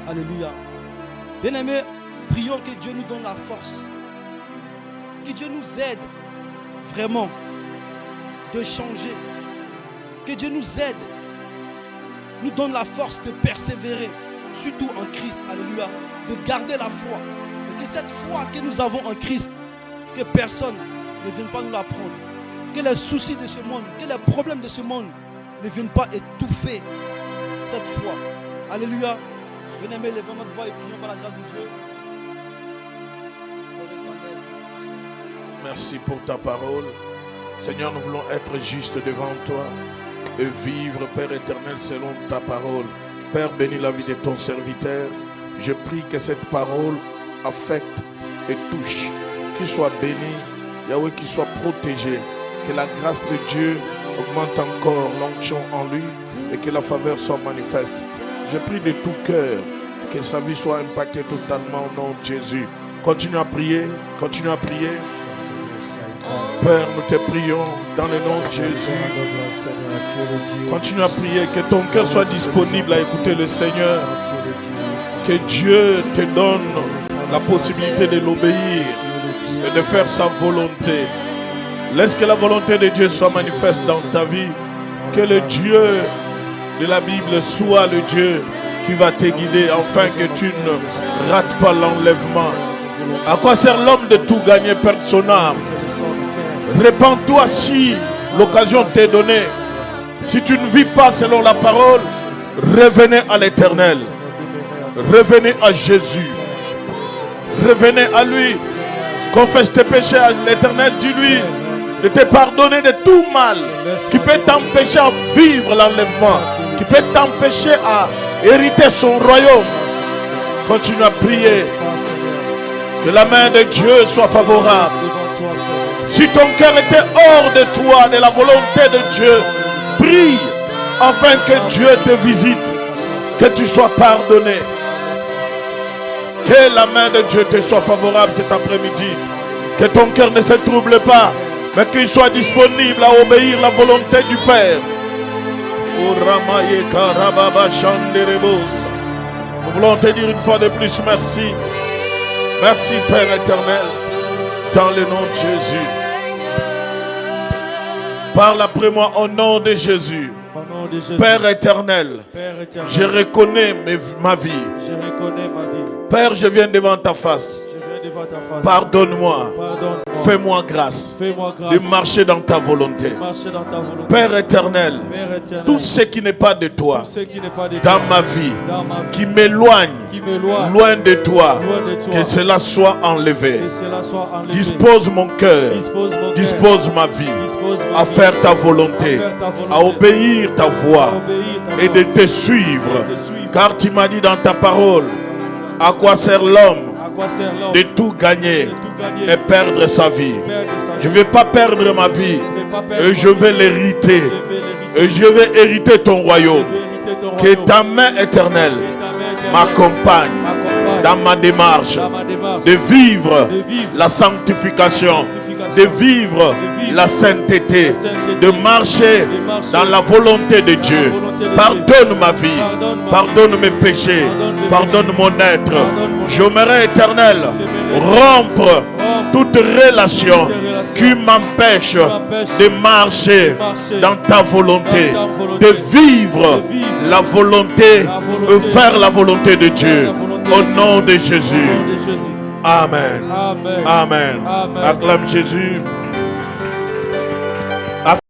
Alléluia. Bien-aimé, prions que Dieu nous donne la force. Que Dieu nous aide vraiment de changer. Que Dieu nous aide, nous donne la force de persévérer, surtout en Christ. Alléluia. De garder la foi. Et que cette foi que nous avons en Christ, que personne ne vienne pas nous la prendre. Que les soucis de ce monde, que les problèmes de ce monde ne viennent pas étouffer cette foi. Alléluia. Bien-aimés, levons notre voix et prions par la grâce de Dieu. Merci pour ta parole. Seigneur, nous voulons être justes devant toi et vivre, Père éternel, selon ta parole. Père, bénis la vie de ton serviteur. Je prie que cette parole affecte et touche, qu'il soit béni, Yahweh, qu'il soit protégé, que la grâce de Dieu augmente encore l'onction en lui et que la faveur soit manifeste. Je prie de tout cœur que sa vie soit impactée totalement au nom de Jésus. Continue à prier, continue à prier. Père, nous te prions dans le nom de Jésus. Continue à prier, que ton cœur soit disponible à écouter le Seigneur. Que Dieu te donne la possibilité de l'obéir et de faire sa volonté. Laisse que la volonté de Dieu soit manifeste dans ta vie. Que le Dieu de la Bible soit le Dieu qui va te guider afin que tu ne rates pas l'enlèvement. À quoi sert l'homme de tout gagner, perdre son âme? Répands-toi si l'occasion t'est donnée. Si tu ne vis pas selon la parole, revenez à l'Éternel. Revenez à Jésus. Revenez à lui. Confesse tes péchés à l'Éternel. Dis-lui de te pardonner de tout mal qui peut t'empêcher à vivre l'enlèvement, qui peut t'empêcher à hériter son royaume. Continue à prier. Que la main de Dieu soit favorable. Si ton cœur était hors de toi, de la volonté de Dieu, prie afin que Dieu te visite, que tu sois pardonné. Que la main de Dieu te soit favorable cet après-midi. Que ton cœur ne se trouble pas, mais qu'il soit disponible à obéir la volonté du Père. Nous voulons te dire une fois de plus merci. Merci Père éternel, dans le nom de Jésus. Parle après moi au nom de Jésus. Père éternel, je reconnais ma vie. Père, je viens devant ta face. Pardonne-moi. Fais-moi grâce de marcher dans ta volonté. Père éternel, tout ce qui n'est pas de toi dans ma vie, qui m'éloigne loin de toi, que cela soit enlevé. Dispose mon cœur, dispose ma vie à faire ta volonté, à obéir ta voix et de te suivre. Car tu m'as dit dans ta parole, à quoi sert l'homme de tout gagner et perdre sa vie? Je ne vais pas perdre ma vie et je vais l'hériter. Et je vais hériter ton royaume. Que ta main éternelle m'accompagne dans ma démarche de vivre la sanctification, de vivre la sainteté, de marcher dans la volonté de Dieu. Pardonne ma vie, pardonne mes péchés, pardonne mon être. J'aimerais, Éternel, rompre toute relation qui m'empêche de marcher dans ta volonté, de vivre la volonté, de faire la volonté de Dieu. Au nom de Jésus. Amen. Amen. Acclame Jésus.